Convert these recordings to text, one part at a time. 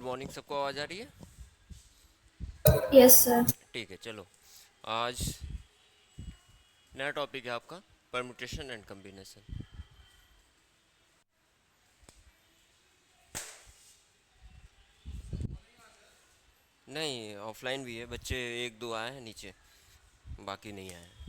Good morning, सबको आवाज़ आ रही है? Yes sir. ठीक है, चलो। आज नया टॉपिक है आपका, परम्यूटेशन एंड कम्बिनेशन। नहीं, ऑफलाइन भी है, बच्चे एक दो आए हैं नीचे, बाकी नहीं आए हैं।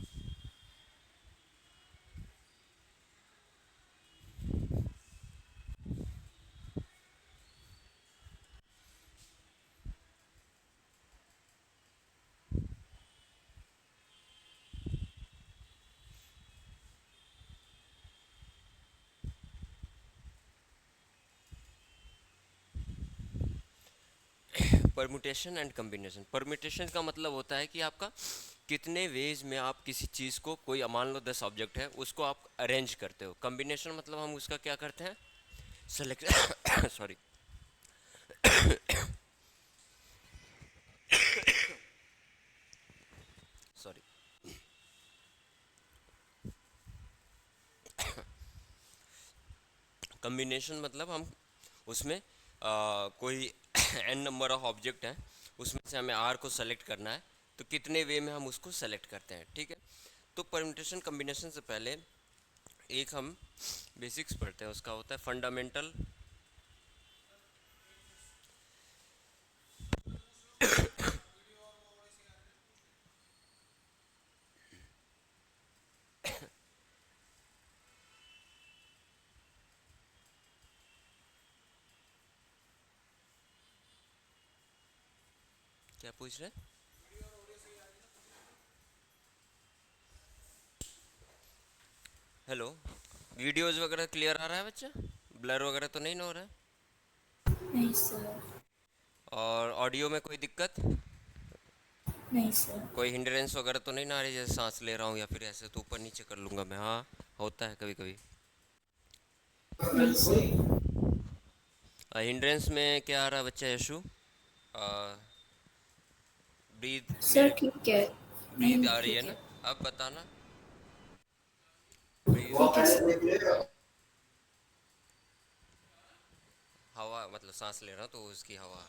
परम्यूटेशन एंड कम्बिनेशन, परम्यूटेशन का मतलब होता है कि आपका कितने वेज में आप किसी चीज़ को, कोई मान लो 10 ऑब्जेक्ट है, उसको आप अरेंज करते हो। कम्बिनेशन मतलब हम उसका क्या करते हैं, सेलेक्ट सॉरी, सॉरी। कम्बिनेशन मतलब हम उसमें कोई एन नंबर ऑफ ऑब्जेक्ट हैं, उसमें से हमें आर को सेलेक्ट करना है, तो कितने वे में हम उसको सेलेक्ट करते हैं, ठीक है। तो परम्यूटेशन कम्बिनेशन से पहले एक हम बेसिक्स पढ़ते हैं, उसका होता है फंडामेंटल। क्या पूछ रहे हैं? हेलो, वीडियोस वगैरह क्लियर आ रहा है बच्चा? ब्लर वगैरह तो नहीं ना हो रहा है? नहीं सर। और ऑडियो में कोई दिक्कत, नहीं सर। कोई हिंड्रेंस वगैरह तो नहीं ना आ रही, जैसे सांस ले रहा हूँ या फिर ऐसे तो ऊपर नीचे कर लूँगा मैं? हाँ, होता है कभी कभी। नहीं सर। हिंड्रेंस में क्या आ रहा है बच्चा यशु? ब्रीद सर मिनट, ठीक है। ब्रीद नहीं आ रही है ठीक है। ना? अब बताना। ठीक है ब्रीद, सर। हवा मतलब सांस ले रहा हूँ तो उसकी हवा।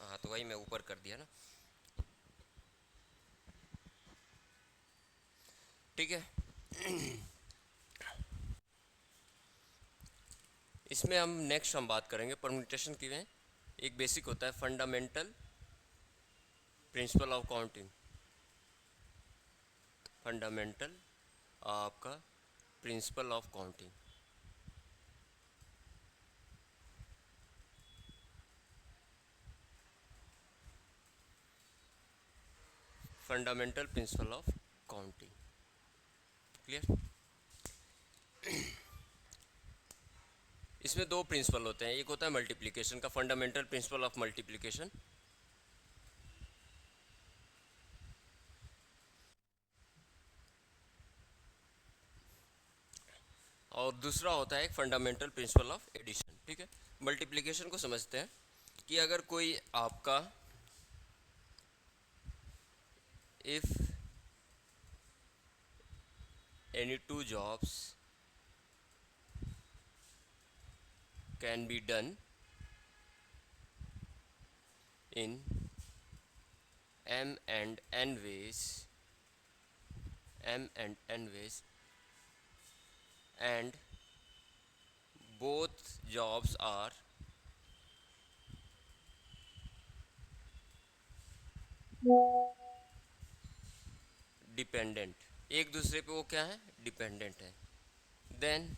हाँ, तो वही मैं ऊपर कर दिया ना, ठीक है। इसमें हम नेक्स्ट हम बात करेंगे परम्यूटेशन की में। एक बेसिक होता है fundamental principle of counting. Fundamental आपका principle of counting. Fundamental principle of counting, clear? इसमें दो प्रिंसिपल होते हैं, एक होता है मल्टीप्लिकेशन का, फंडामेंटल प्रिंसिपल ऑफ मल्टीप्लिकेशन, और दूसरा होता है एक फंडामेंटल प्रिंसिपल ऑफ एडिशन, ठीक है। मल्टीप्लिकेशन को समझते हैं कि अगर कोई आपका, if any two jobs can be done in m and n ways, and both jobs are dependent, एक दूसरे पे वो क्या है, डिपेंडेंट है, then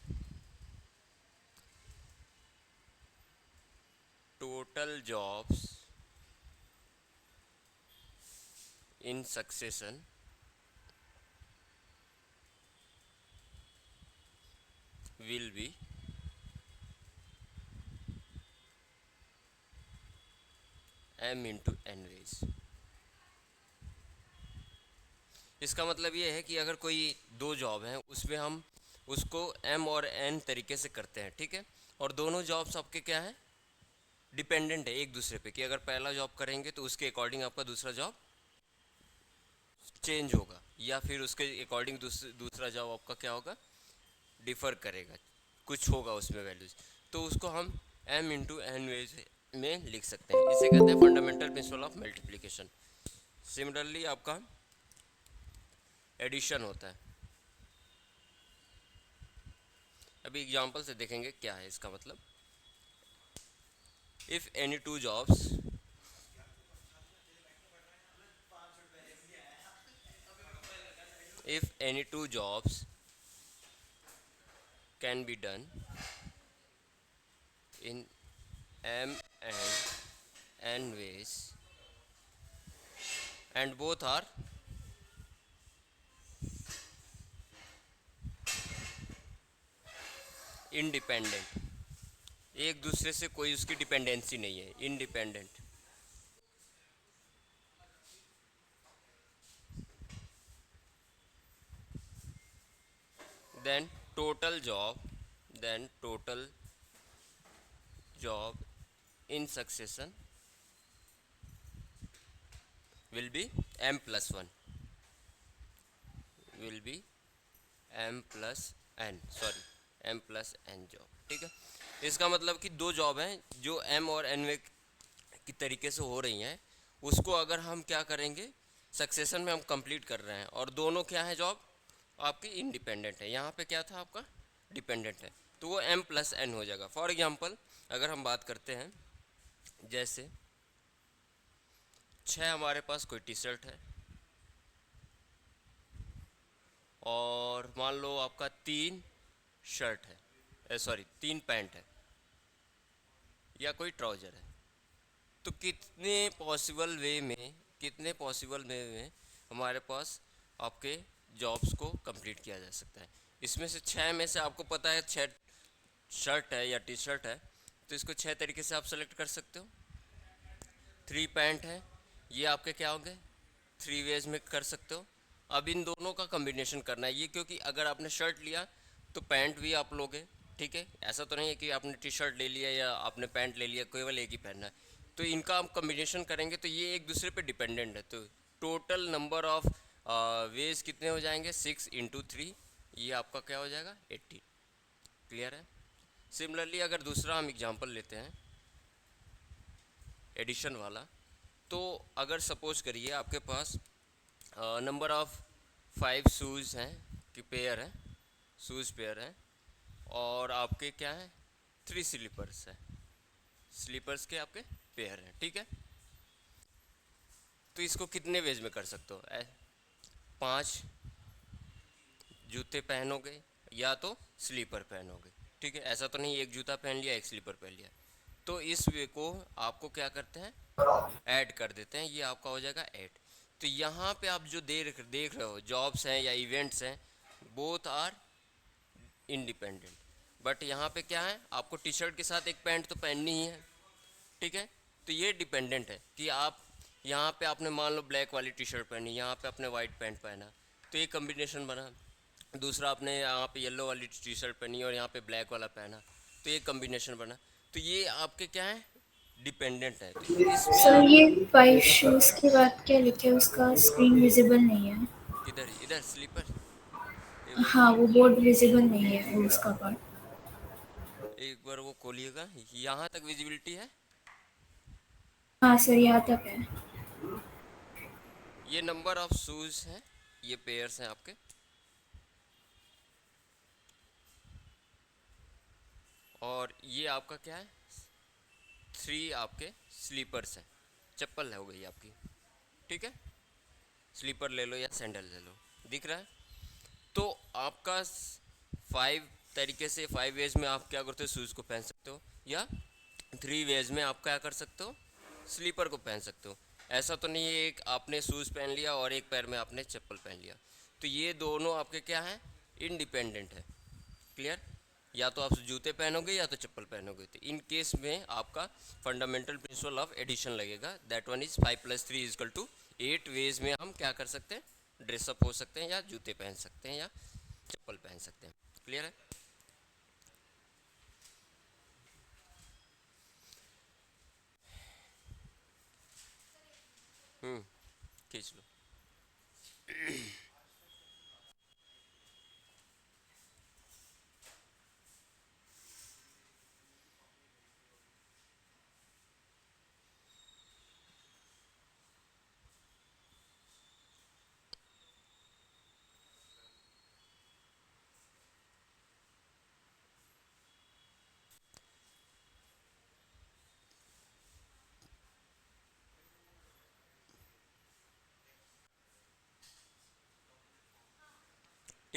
total jobs in succession will be m into n ways। इसका मतलब ये है कि अगर कोई दो जॉब हैं, उसमें हम उसको m और n तरीके से करते हैं, ठीक है। और दोनों जॉब्स आपके क्या है, डिपेंडेंट है एक दूसरे पे, कि अगर पहला जॉब करेंगे तो उसके अकॉर्डिंग आपका दूसरा जॉब चेंज होगा, या फिर उसके अकॉर्डिंग दूसरा जॉब आपका क्या होगा, डिफर करेगा, कुछ होगा उसमें वैल्यूज। तो उसको हम m इंटू एन वेज में लिख सकते हैं। इसे कहते हैं fundamental principle of multiplication. Similarly आपका एडिशन होता है। अभी एग्जांपल से देखेंगे क्या है इसका मतलब। If any two jobs if any two jobs can be done in m and n ways and both are independent, एक दूसरे से कोई उसकी डिपेंडेंसी नहीं है, independent, then total job then total job in succession will be m plus 1, will be m plus n, sorry m plus n job. ठीक है, इसका मतलब कि दो जॉब हैं जो m और n में की तरीके से हो रही हैं, उसको अगर हम क्या करेंगे, सक्सेशन में हम कंप्लीट कर रहे हैं, और दोनों क्या है जॉब आपकी इंडिपेंडेंट है। यहाँ पे क्या था आपका डिपेंडेंट है, तो वो m प्लस n हो जाएगा। फॉर एग्जांपल अगर हम बात करते हैं, जैसे 6 हमारे पास कोई टी शर्ट है, और मान लो आपका 3 शर्ट है, सॉरी 3 पैंट है, या कोई ट्राउज़र है, तो कितने पॉसिबल वे में हमारे पास आपके जॉब्स को कंप्लीट किया जा सकता है। इसमें से 6 में से आपको पता है 6 शर्ट है या टी शर्ट है, तो इसको 6 तरीके से आप सेलेक्ट कर सकते हो। 3 पैंट है, ये आपके क्या होंगे 3 वेज में कर सकते हो। अब इन दोनों का कम्बिनेशन करना है, ये क्योंकि अगर आपने शर्ट लिया तो पैंट भी आप लोगे, ठीक है, ऐसा तो नहीं है कि आपने टी शर्ट ले लिया या आपने पैंट ले लिया, केवल एक ही पहनना है, तो इनका हम कम्बिनेशन करेंगे तो ये एक दूसरे पे डिपेंडेंट है। तो टोटल नंबर ऑफ वेज कितने हो जाएंगे 6 इंटू 3, ये आपका क्या हो जाएगा 80। क्लियर है। सिमिलरली अगर दूसरा हम एग्जांपल लेते हैं एडिशन वाला, तो अगर सपोज करिए आपके पास नंबर ऑफ 5 शूज़ हैं कि पेयर है, शूज़ पेयर है, और आपके क्या है 3 स्लीपर्स है, स्लीपर्स के आपके पेयर हैं, ठीक है। तो इसको कितने वेज में कर सकते हो, 5 जूते पहनोगे या तो स्लीपर पहनोगे, ठीक है, ऐसा तो नहीं एक जूता पहन लिया एक स्लीपर पहन लिया। तो इस वे को आपको क्या करते हैं ऐड कर देते हैं, ये आपका हो जाएगा ऐड। तो यहाँ पे आप जो देख रहे हो जॉब्स हैं या इवेंट्स हैं, बोथ आर इंडिपेंडेंट, बट यहाँ पे क्या है आपको टी शर्ट के साथ एक पैंट तो पहननी ही है, ठीक है। तो ये डिपेंडेंट है कि आप यहाँ पे आपने मान लो ब्लैक वाली टी शर्ट पहनी, यहाँ पे आपने वाइट पैंट पहना, तो ये कम्बिनेशन बना। दूसरा आपने यहाँ पे येलो वाली टी शर्ट पहनी और यहाँ पे ब्लैक वाला पहना, तो ये कम्बिनेशन बना। तो ये आपके क्या है डिपेंडेंट है, तो इसमें सर आप ये 5 शूज़ की बात क्या लिखे, उसका स्क्रीन विजिबल नहीं है। किधर इधर स्लीपर एक बार हाँ वो बोर्ड विजिबल नहीं है, वो उसका पार्ट। एक बार वो खोलिएगा, यहाँ तक विजिबिलिटी है। हाँ सर यहाँ तक है। ये नंबर ऑफ शूज हैं, ये पेयर्स हैं आपके, और ये आपका क्या है 3 आपके स्लीपर्स हैं, चप्पल हो गई आपकी, ठीक है, स्लीपर ले लो या सैंडल ले लो, दिख रहा है। तो आपका 5 तरीके से 5 वेज में आप क्या करते हो शूज़ को पहन सकते हो, या 3 वेज में आप क्या कर सकते हो स्लीपर को पहन सकते हो। ऐसा तो नहीं है एक आपने शूज़ पहन लिया और एक पैर में आपने चप्पल पहन लिया, तो ये दोनों आपके क्या हैं इंडिपेंडेंट है। क्लियर, या तो आप जूते पहनोगे या तो चप्पल पहनोगे, तो इन केस में आपका फंडामेंटल प्रिंसिपल ऑफ एडिशन लगेगा, दैट वन इज 5 + 3 = 8 वेज में हम क्या कर सकते हैं ड्रेसअप हो सकते हैं, या जूते पहन सकते हैं, या चप्पल पहन सकते हैं। क्लियर है। खींच लो।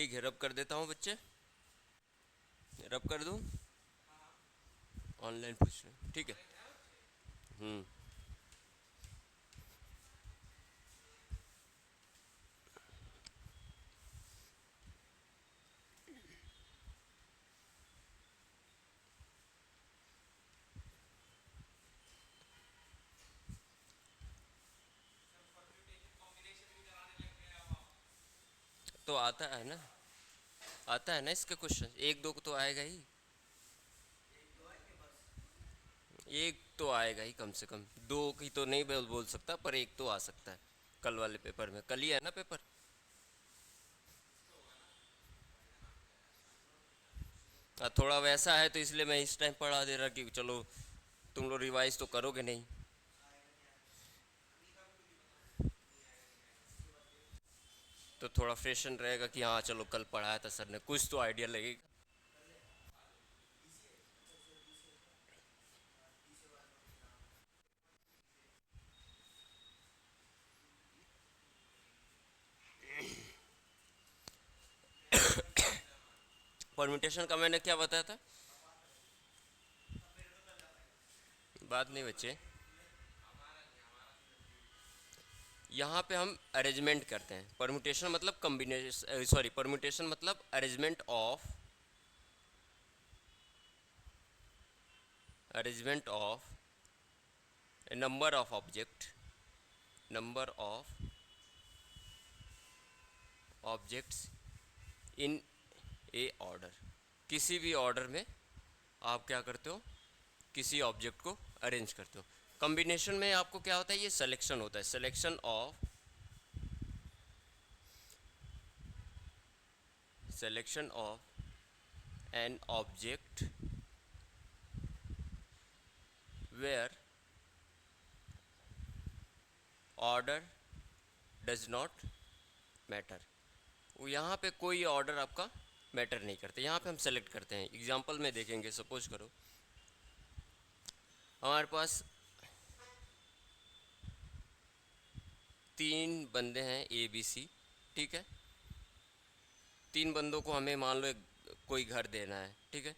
ठीक है, रब कर देता हूँ बच्चे, रब कर दूँ, ऑनलाइन पूछ रहे हैं, ठीक है। हम्म। तो आता है ना, आता है ना इसके क्वेश्चन, एक दो को तो आएगा ही, एक तो आएगा ही कम से कम, दो की तो नहीं बोल सकता, पर एक तो आ सकता है कल वाले पेपर में, कल ही है ना पेपर। थोड़ा वैसा है तो इसलिए मैं इस टाइम पढ़ा दे रहा कि चलो तुम लोग रिवाइज तो करोगे नहीं। तो थोड़ा फ्रेशन रहेगा कि हाँ चलो कल पढ़ाया था सर ने, कुछ तो आइडिया लगेगा। परम्यूटेशन का मैंने क्या बताया था, बात नहीं बच्चे, यहाँ पे हम अरेंजमेंट करते हैं। परम्यूटेशन मतलब कम्बिनेशन, सॉरी, परम्यूटेशन मतलब arrangement of A number of objects in A order. किसी भी ऑर्डर में आप क्या करते हो, किसी ऑब्जेक्ट को अरेंज करते हो। कॉम्बिनेशन में आपको क्या होता है, ये सिलेक्शन होता है, selection of N object where order does not matter. वो यहाँ पे कोई ऑर्डर आपका मैटर नहीं करते, यहाँ पे हम सेलेक्ट करते हैं। एग्जांपल में देखेंगे, सपोज करो हमारे पास 3 बंदे हैं ए बी सी, ठीक है। 3 बंदों को हमें मान लो कोई घर देना है, ठीक है।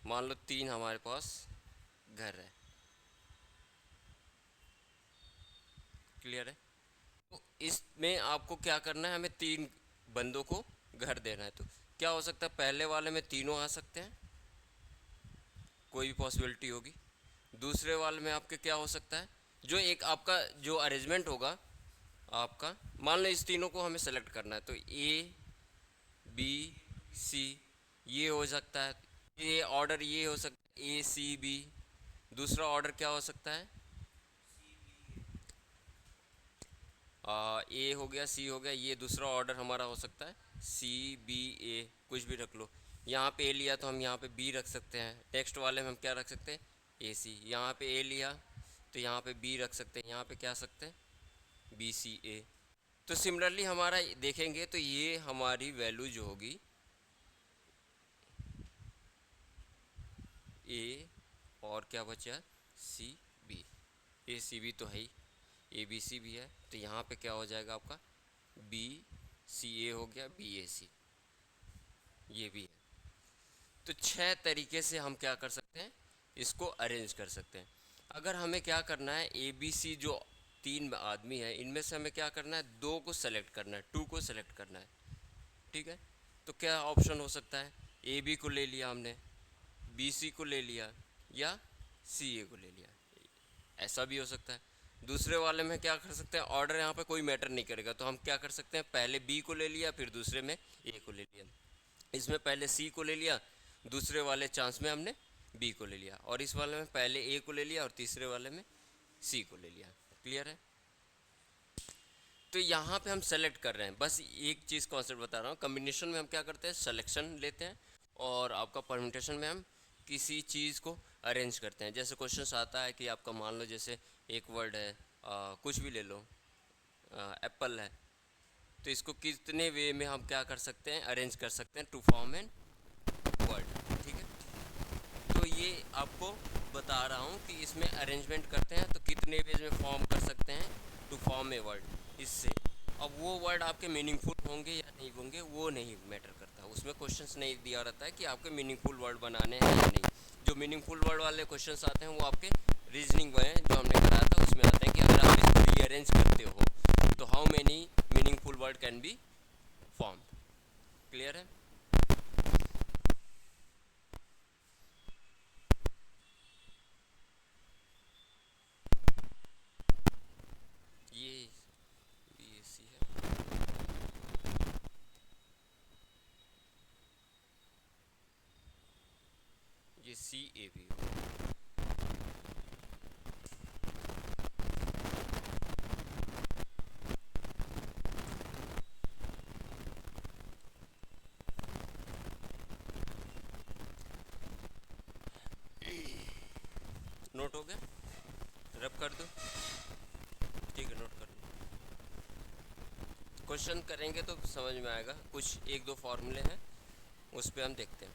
मान लो 3 हमारे पास घर है, क्लियर है। तो इसमें आपको क्या करना है, हमें 3 बंदों को घर देना है। तो क्या हो सकता है, पहले वाले में तीनों आ सकते हैं, कोई भी पॉसिबिलिटी होगी। दूसरे वाले में आपके क्या हो सकता है, जो एक आपका जो अरेंजमेंट होगा आपका, मान लो इस तीनों को हमें सेलेक्ट करना है, तो ए बी सी ये हो सकता है, ये ऑर्डर ये हो सकता है, ए सी बी। दूसरा ऑर्डर क्या हो सकता है, ए हो गया, सी हो गया, ये दूसरा ऑर्डर हमारा हो सकता है सी बी ए, कुछ भी रख लो। यहाँ पे ए लिया तो हम यहाँ पे बी रख सकते हैं, टेक्स्ट वाले में हम क्या रख सकते हैं, ए सी। यहाँ पे ए लिया तो यहाँ पे बी रख सकते हैं, यहाँ पे क्या सकते हैं, बी सी ए। तो सिमिलरली हमारा देखेंगे तो ये हमारी वैल्यू जो होगी ए और क्या बचा, सी बी। ए सी बी तो है ही, ए बी सी भी है, तो यहाँ पे क्या हो जाएगा आपका बी सी ए हो गया, बी ए सी ये भी है। तो 6 तरीके से हम क्या कर सकते हैं, इसको अरेंज कर सकते हैं। अगर हमें क्या करना है, ए बी सी जो 3 आदमी है, इनमें से हमें क्या करना है, 2 को सेलेक्ट करना है, 2 को सेलेक्ट करना है, ठीक है। तो क्या ऑप्शन हो सकता है, ए बी को ले लिया हमने, बी सी को ले लिया, या सी ए को ले लिया, ऐसा भी हो सकता है। दूसरे वाले में क्या कर सकते हैं, ऑर्डर यहाँ पे कोई मैटर नहीं करेगा, तो हम क्या कर सकते हैं, पहले बी को ले लिया, फिर दूसरे में ए को ले लिया। इसमें पहले सी को ले लिया, दूसरे वाले चांस में हमने बी को ले लिया, और इस वाले में पहले ए को ले लिया और तीसरे वाले में सी को ले लिया। क्लियर है। तो यहाँ पे हम सेलेक्ट कर रहे हैं, बस एक चीज़ कॉन्सेप्ट बता रहा हूँ। कम्बिनेशन में हम क्या करते हैं, सिलेक्शन लेते हैं, और आपका परम्यूटेशन में हम किसी चीज़ को अरेंज करते हैं। जैसे क्वेश्चन आता है कि आपका मान लो जैसे एक वर्ड है, कुछ भी ले लो, एप्पल है, तो इसको कितने वे में हम क्या कर सकते हैं, अरेंज कर सकते हैं टू फॉर्म एन वर्ड, ठीक है। तो ये आपको बता रहा हूँ कि इसमें अरेंजमेंट करते हैं तो कितने वेज में फॉर्म कर सकते हैं टू फॉर्म ए वर्ड इससे। अब वो वर्ड आपके मीनिंगफुल होंगे या नहीं होंगे वो नहीं मैटर करता, उसमें क्वेश्चंस नहीं दिया रहता है कि आपके मीनिंगफुल वर्ड बनाने हैं या नहीं। जो मीनिंगफुल वर्ड वाले क्वेश्चंस आते हैं वो आपके रीजनिंग में जो हमने कराया था उसमें आते हैं कि अगर आप इसको रीअरेंज करते हो तो how many meaningful word can be form. Clear है? ये BSc है, ये CAB हो। नोट हो गया? रब कर दो। ठीक है, नोट कर लो। क्वेश्चन करेंगे तो समझ में आएगा, कुछ एक दो फॉर्मूले हैं उस पर हम देखते हैं।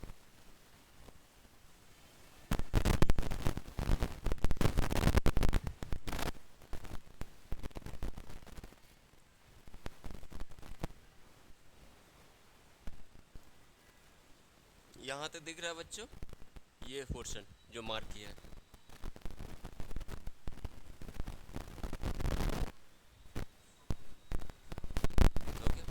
यहाँ तक दिख रहा है बच्चों, ये पोर्शन जो मार्क किया है। ओके,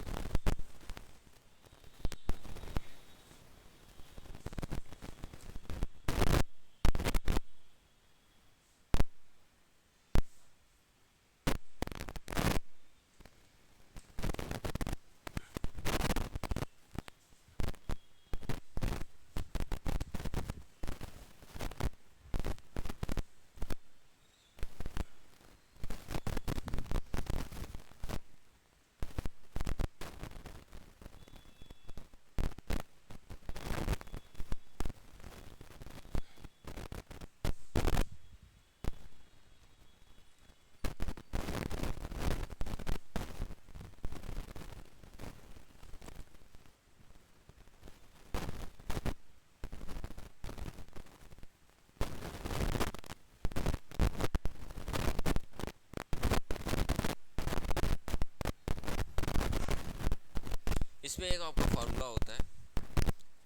इसमें एक आपका फार्मूला होता है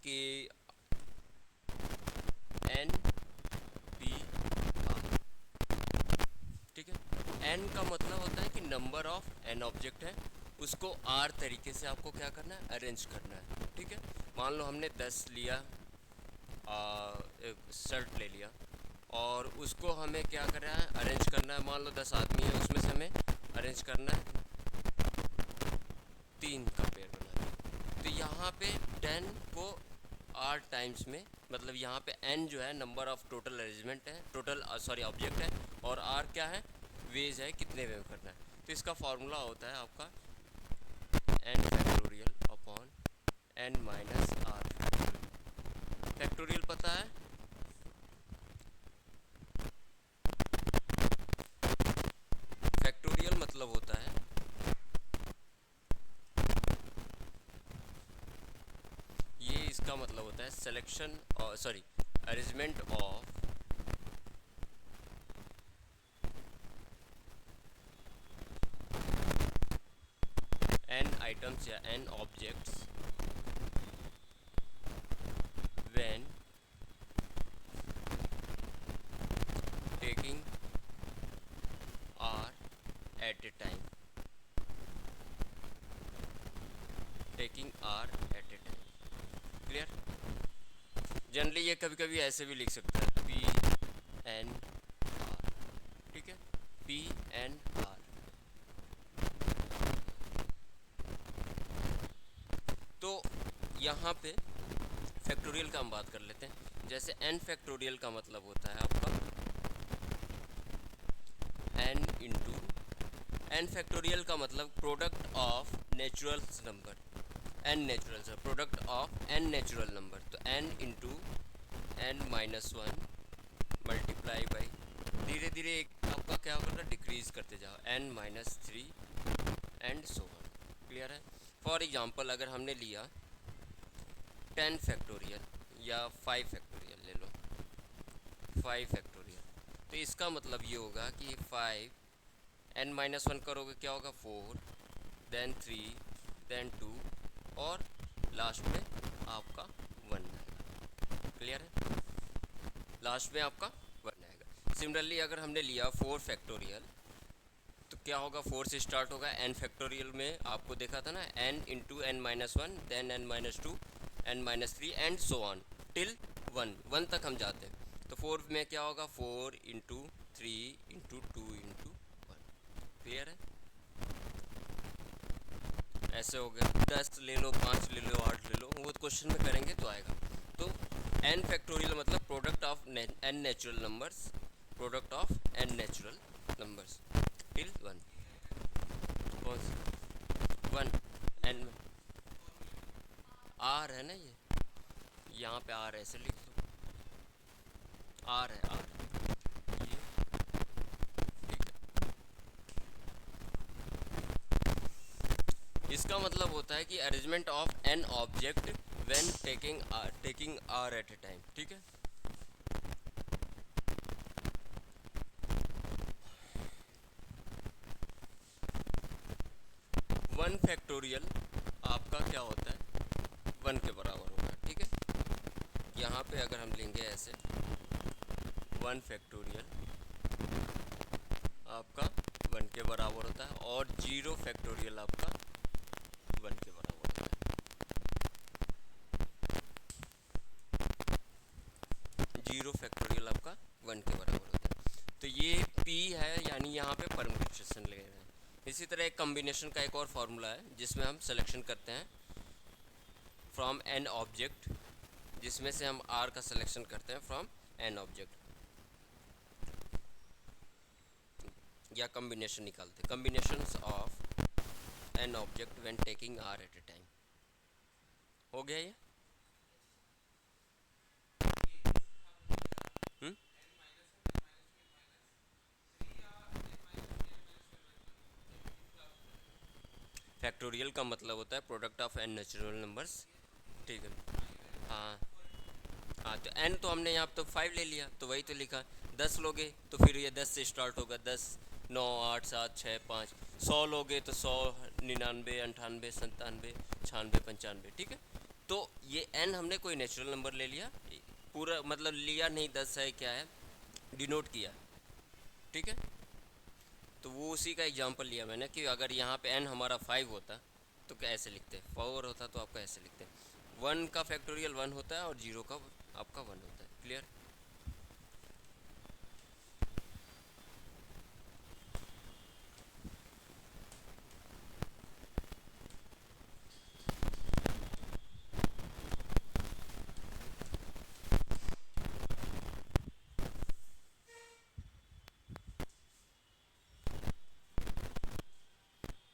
कि NPR। ठीक है, N का मतलब होता है कि नंबर ऑफ N ऑब्जेक्ट है, उसको R तरीके से आपको क्या करना है, अरेंज करना है। ठीक है, मान लो हमने 10 लिया, एक शर्ट ले लिया और उसको हमें क्या करना है, अरेंज करना है। मान लो 10 आदमी है, उसमें से हमें अरेंज करना है 3 का पेयर बनाना है। तो यहाँ पे 10 को R टाइम्स में, मतलब यहाँ पे N जो है नंबर ऑफ टोटल अरेंजमेंट है, टोटल सॉरी ऑब्जेक्ट है, और R क्या है, वेज है, कितने वे में करना है। तो इसका फॉर्मूला होता है आपका N factorial upon N minus R factorial. Factorial पता है? फैक्टोरियल मतलब होता है, ये इसका मतलब होता है सिलेक्शन और sorry arrangement of n items या n objects when taking R at a time, taking R at a time। Clear? Generally ये कभी कभी ऐसे भी लिख सकता है PNR। ठीक है, PNR। तो यहाँ पे फैक्टोरियल का हम बात कर लेते हैं। जैसे n फैक्टोरियल का मतलब होता है आपका n इंटू, n फैक्टोरियल का मतलब product of natural number, n natural है, product of n natural number. तो n into n minus 1 multiply by, धीरे धीरे आपका क्या होगा, डिक्रीज करते जाओ, n minus 3 and so on. Clear है? फॉर एग्जांपल अगर हमने लिया 10 फैक्टोरियल या 5 फैक्टोरियल ले लो, 5 फैक्टोरियल, तो इसका मतलब ये होगा कि 5 n माइनस 1 करोगे क्या होगा, 4 देन 3, देन 2 और लास्ट में आपका 1 आएगा। क्लियर है? लास्ट में आपका 1 आएगा। सिमिलरली अगर हमने लिया 4 फैक्टोरियल तो क्या होगा, 4 से स्टार्ट होगा। n फैक्टोरियल में आपको देखा था ना, n into n minus one, then n minus two, n minus three and so on till 1 तक हम जाते हैं। तो 4 में क्या होगा, 4 इंटू 3 इंटू 2 इंटू 1। क्लियर है? ऐसे हो गया। 10 ले लो, 5 ले लो, 8 ले लो, वो क्वेश्चन में करेंगे तो आएगा। तो n फैक्टोरियल मतलब product of n natural numbers, product of n natural numbers till 1। कौन सी 1? n आर है ना, ये यहाँ पे आर ऐसे लिख दो, आर है, आर ये, ठीक है। इसका मतलब होता है कि arrangement of N object when taking r at a time. ठीक है। वन फैक्टोरियल आपका क्या होता है, 1 के बराबर होगा। ठीक है। यहाँ पे अगर हम लेंगे ऐसे 1 फैक्टोरियल आपका 1 के बराबर होता है और 0 फैक्टोरियल आपका 1 के बराबर होता है। 0 फैक्टोरियल आपका 1 के बराबर होता है। तो ये p है, यानी यहाँ पे परम्यूटेशन ले रहे हैं। इसी तरह एक कॉम्बिनेशन का एक और फार्मूला है जिसमें हम सिलेक्शन करते हैं फ्रॉम एन ऑब्जेक्ट, जिसमें से हम r का सिलेक्शन करते हैं फ्रॉम एन ऑब्जेक्ट, या कॉम्बिनेशन निकालते हैं, combinations of N object when taking r at a time. हो गया ये? हम्म। फैक्टोरियल का मतलब होता है product of n natural numbers. ठीक है। हाँ हाँ, तो n तो हमने यहाँ तो 5 ले लिया, तो वही तो लिखा। 10 लोगे तो फिर ये 10 से स्टार्ट होगा, 10, 9, 8, 7, 6, 5। 100 लोगे तो 100, 99, 98, 97, 96, 95। ठीक है। तो ये n हमने कोई नेचुरल नंबर ले लिया, पूरा मतलब लिया नहीं, 10 है क्या है, डिनोट किया। ठीक है। तो वो उसी का एग्जांपल लिया मैंने कि अगर यहाँ पे n हमारा 5 होता तो कैसे लिखते, 4 होता तो आपका ऐसे लिखते। 1 का फैक्टोरियल 1 होता है और 0 का आपका 1 होता है। क्लियर?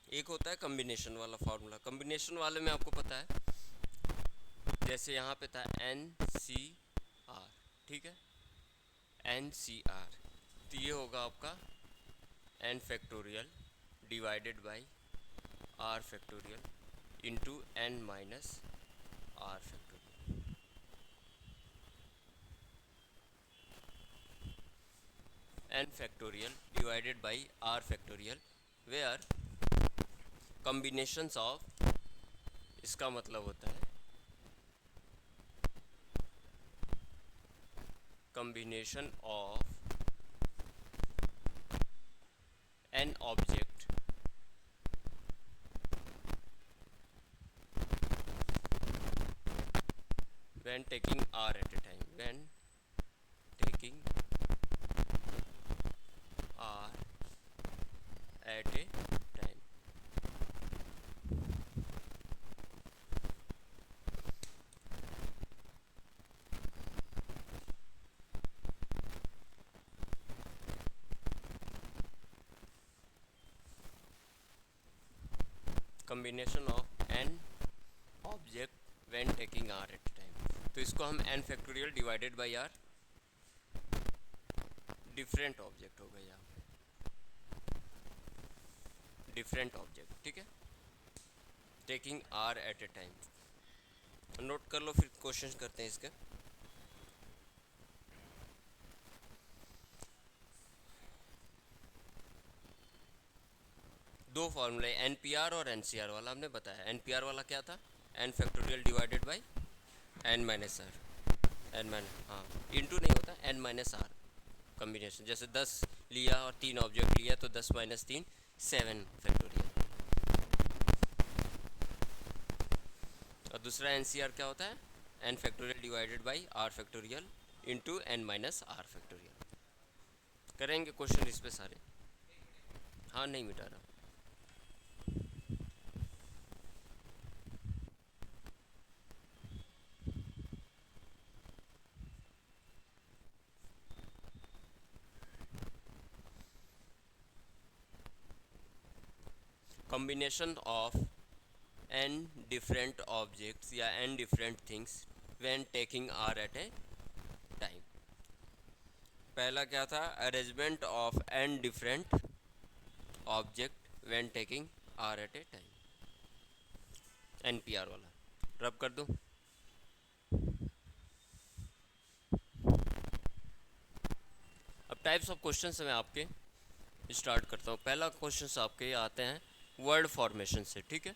एक होता है कॉम्बिनेशन वाला फार्मूला। कॉम्बिनेशन वाले में आपको पता है, जैसे यहाँ पे था NCR। ठीक है, NCR, तो ये होगा आपका n factorial divided by r factorial into n minus r factorial. n factorial divided by r factorial, where combinations of, इसका मतलब होता है combination of an object when taking r at a time, when taking r at a time। combination of n object when taking r at a time, तो इसको हम n factorial divided by r, different object हो गया यहाँ पे, different object. ठीक है, taking r at a time. Note कर लो, फिर क्वेश्चन करते हैं इसके। दो फार्मूले NPR और NCR वाला हमने बताया। NPR वाला क्या था, n factorial divided by n minus R, n minus हाँ इंटू नहीं होता, n माइनस आर कम्बिनेशन। जैसे 10 लिया और 3 ऑब्जेक्ट लिया तो 10 माइनस 3 7 फैक्टोरियल। और दूसरा NCR क्या होता है, n factorial divided by r factorial into n minus R factorial. करेंगे क्वेश्चन इस पे सारे। हाँ नहीं मिटा रहा। combination of n different objects या n different things when taking r at a time। पहला क्या था, arrangement of n different object when taking r at a time, NPR वाला। रब कर दूं। अब टाइप्स ऑफ क्वेश्चन मैं आपके स्टार्ट करता हूँ। पहला क्वेश्चन आपके आते हैं वर्ड फॉर्मेशन से, ठीक है।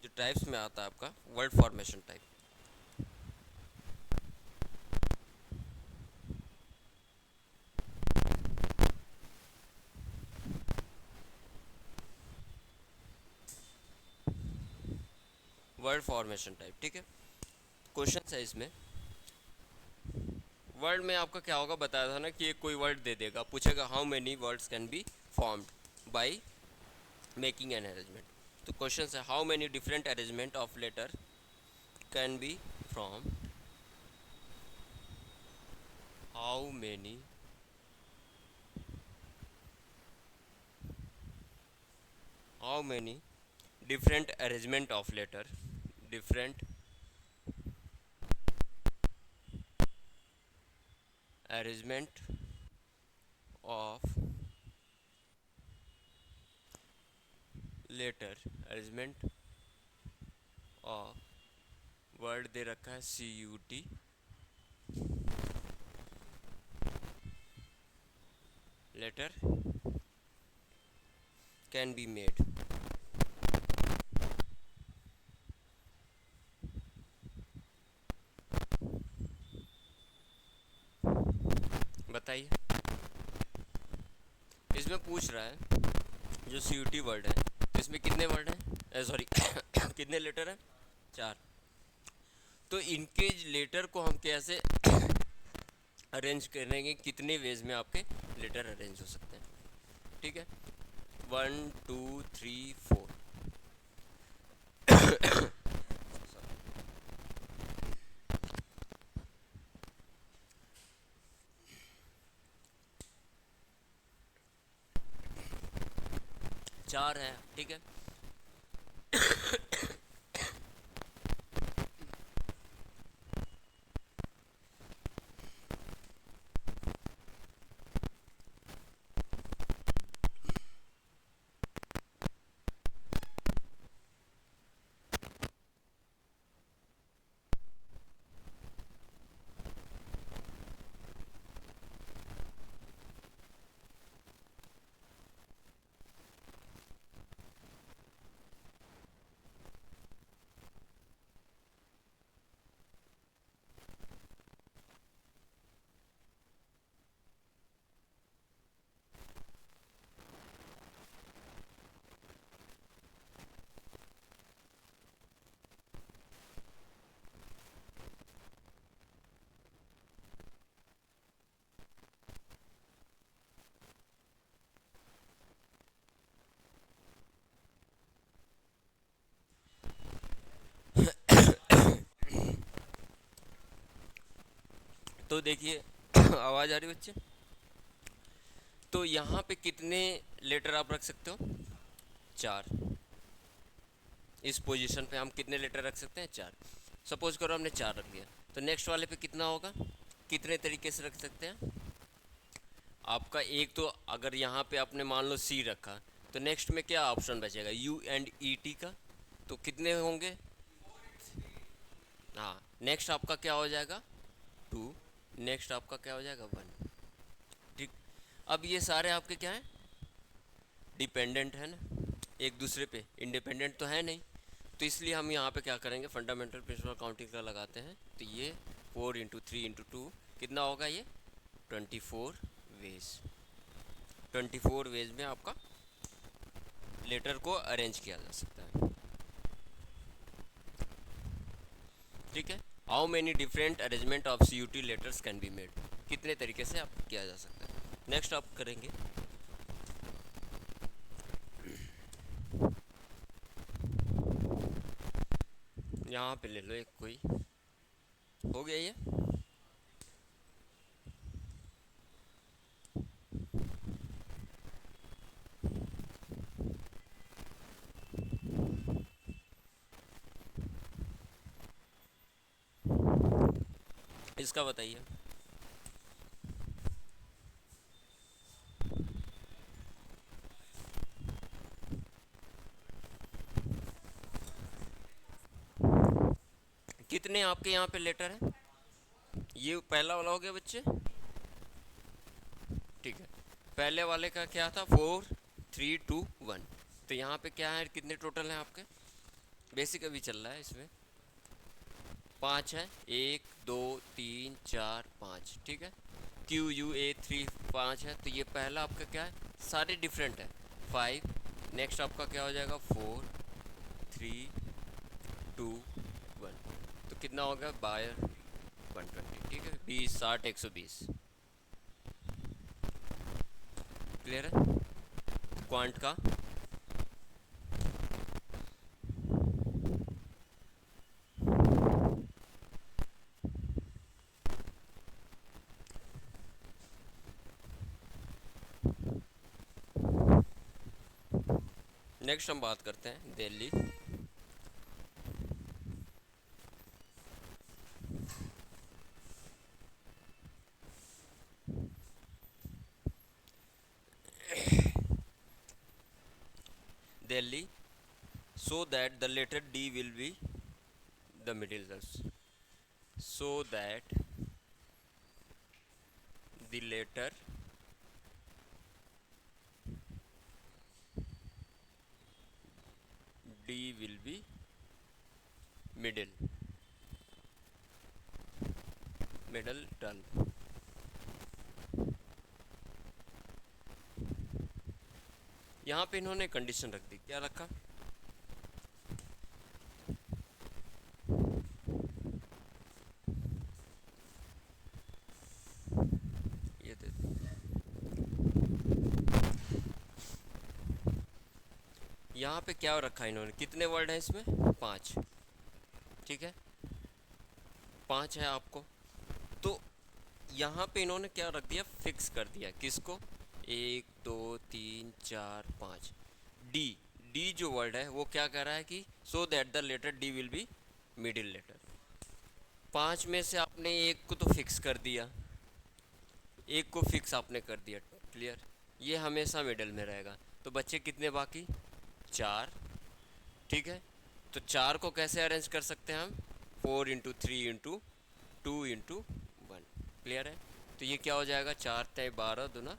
जो टाइप्स में आता है आपका word formation type. Word formation type, ठीक है। क्वेश्चन है इसमें, वर्ड में आपका क्या होगा बताया था ना कि एक कोई वर्ड दे देगा, पूछेगा how many words can be formed by making an arrangement. तो क्वेश्चन है how many different arrangement of letter can be from, how many different arrangement of letter, different arrangement of letter, arrangement of word दे रखा है CUT, letter can be made। बताइए, इसमें पूछ रहा है जो CUT वर्ड है इसमें कितने वर्ड हैं, सॉरी कितने लेटर हैं, 4। तो इनके लेटर को हम कैसे अरेंज करेंगे, कितने वेज में आपके लेटर अरेंज हो सकते हैं, ठीक है। 1 2 3 4। चार है, ठीक है। तो देखिए आवाज़ आ रही बच्चे। तो यहाँ पे कितने लेटर आप रख सकते हो, 4। इस पोजीशन पे हम कितने लेटर रख सकते हैं, 4। सपोज करो हमने 4 रख लिया, तो नेक्स्ट वाले पे कितना होगा, कितने तरीके से रख सकते हैं आपका। एक तो अगर यहाँ पे आपने मान लो C रखा, तो नेक्स्ट में क्या ऑप्शन बचेगा, UNET का, तो कितने होंगे, हाँ नेक्स्ट आपका क्या हो जाएगा 2, नेक्स्ट आपका क्या हो जाएगा 1, ठीक। अब ये सारे आपके क्या हैं, डिपेंडेंट है ना, एक दूसरे पे इंडिपेंडेंट तो है नहीं, तो इसलिए हम यहाँ पे क्या करेंगे, फंडामेंटल प्रिंसिपल काउंटिंग का लगाते हैं। तो ये 4 × 3 × 2 कितना होगा, ये 24 वेज। 24 वेज में आपका लेटर को अरेंज किया जा सकता है। ठीक है। How many different arrangement of CUT letters can be made, कितने तरीके से आप किया जा सकता है। नेक्स्ट आप करेंगे यहाँ पे ले लो एक कोई, हो गया ये। इसका बताइए। कितने आपके यहाँ पे लेटर हैं, ये पहला वाला हो गया बच्चे। ठीक है, पहले वाले का क्या था, 4 3 2 1। तो यहाँ पे क्या है, कितने टोटल हैं आपके, बेसिक अभी चल रहा है इसमें, 5 है, 1 2 3 4 5। ठीक है, QUA 3 5 है, तो ये पहला आपका क्या है, सारे डिफरेंट है, 5। नेक्स्ट आपका क्या हो जाएगा, 4 3 2 1। तो कितना होगा, बाय 120। ठीक है, 20 60 120। क्लियर है क्वांट का। नेक्स्ट हम बात करते हैं Delhi. Delhi, so that the letter D will be the middle letters, so that the letter D will be middle term। यहाँ पे इन्होंने कंडीशन रख दी, क्या रखा, ये दे दो। यहाँ पे क्या रखा इन्होंने, कितने वर्ड हैं इसमें, 5। ठीक है, 5 है आपको। तो यहाँ पे इन्होंने क्या रख दिया, फिक्स कर दिया, किसको, 1 2 3 4 5। डी, डी जो वर्ड है वो क्या कह रहा है कि so that the letter D will be middle letter. 5 में से आपने एक को तो फिक्स कर दिया, एक को फिक्स आपने कर दिया। क्लियर, ये हमेशा मिडिल में रहेगा। तो बच्चे कितने बाकी, 4। ठीक है, तो 4 को कैसे अरेंज कर सकते हैं हम, 4 × 3 × 2 × 1। क्लियर है, तो ये क्या हो जाएगा, 4 × 12 दूना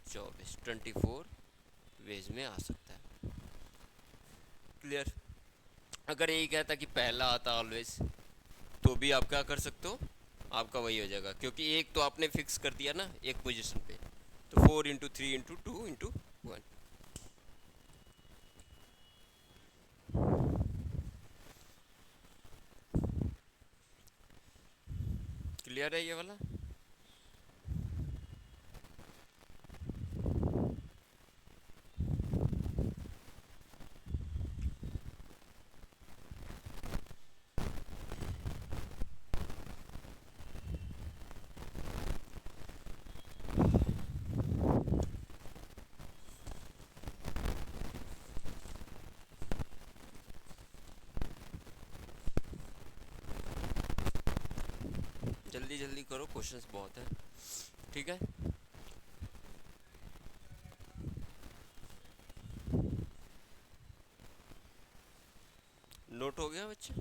24, 24 वेज में आ सकता है। क्लियर, अगर यही कहता कि पहला आता ऑलवेज, तो भी आप क्या कर सकते हो, आपका वही हो जाएगा, क्योंकि एक तो आपने फिक्स कर दिया ना एक पोजीशन पे। तो 4 × 3 × 2 × 1। क्लियर है ये वाला। जल्दी जल्दी करो, क्वेश्चंस बहुत हैं। ठीक है, नोट हो गया बच्चे।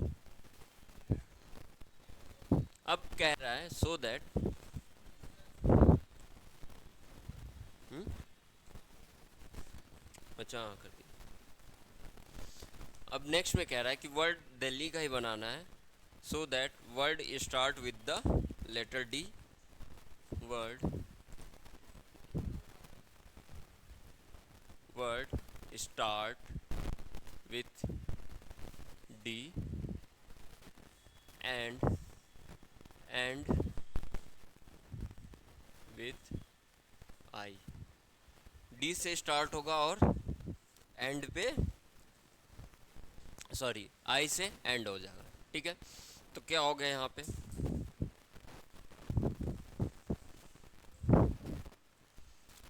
अब कह रहा है सो दैट, अच्छा हाँ कर दिया, अब नेक्स्ट में कह रहा है कि वर्ड दिल्ली का ही बनाना है, so that word start with the letter D. Word word start with D and end with I. D से स्टार्ट होगा और एंड पे, सॉरी, आई से एंड हो जाएगा। ठीक है, तो क्या हो गया यहाँ पे,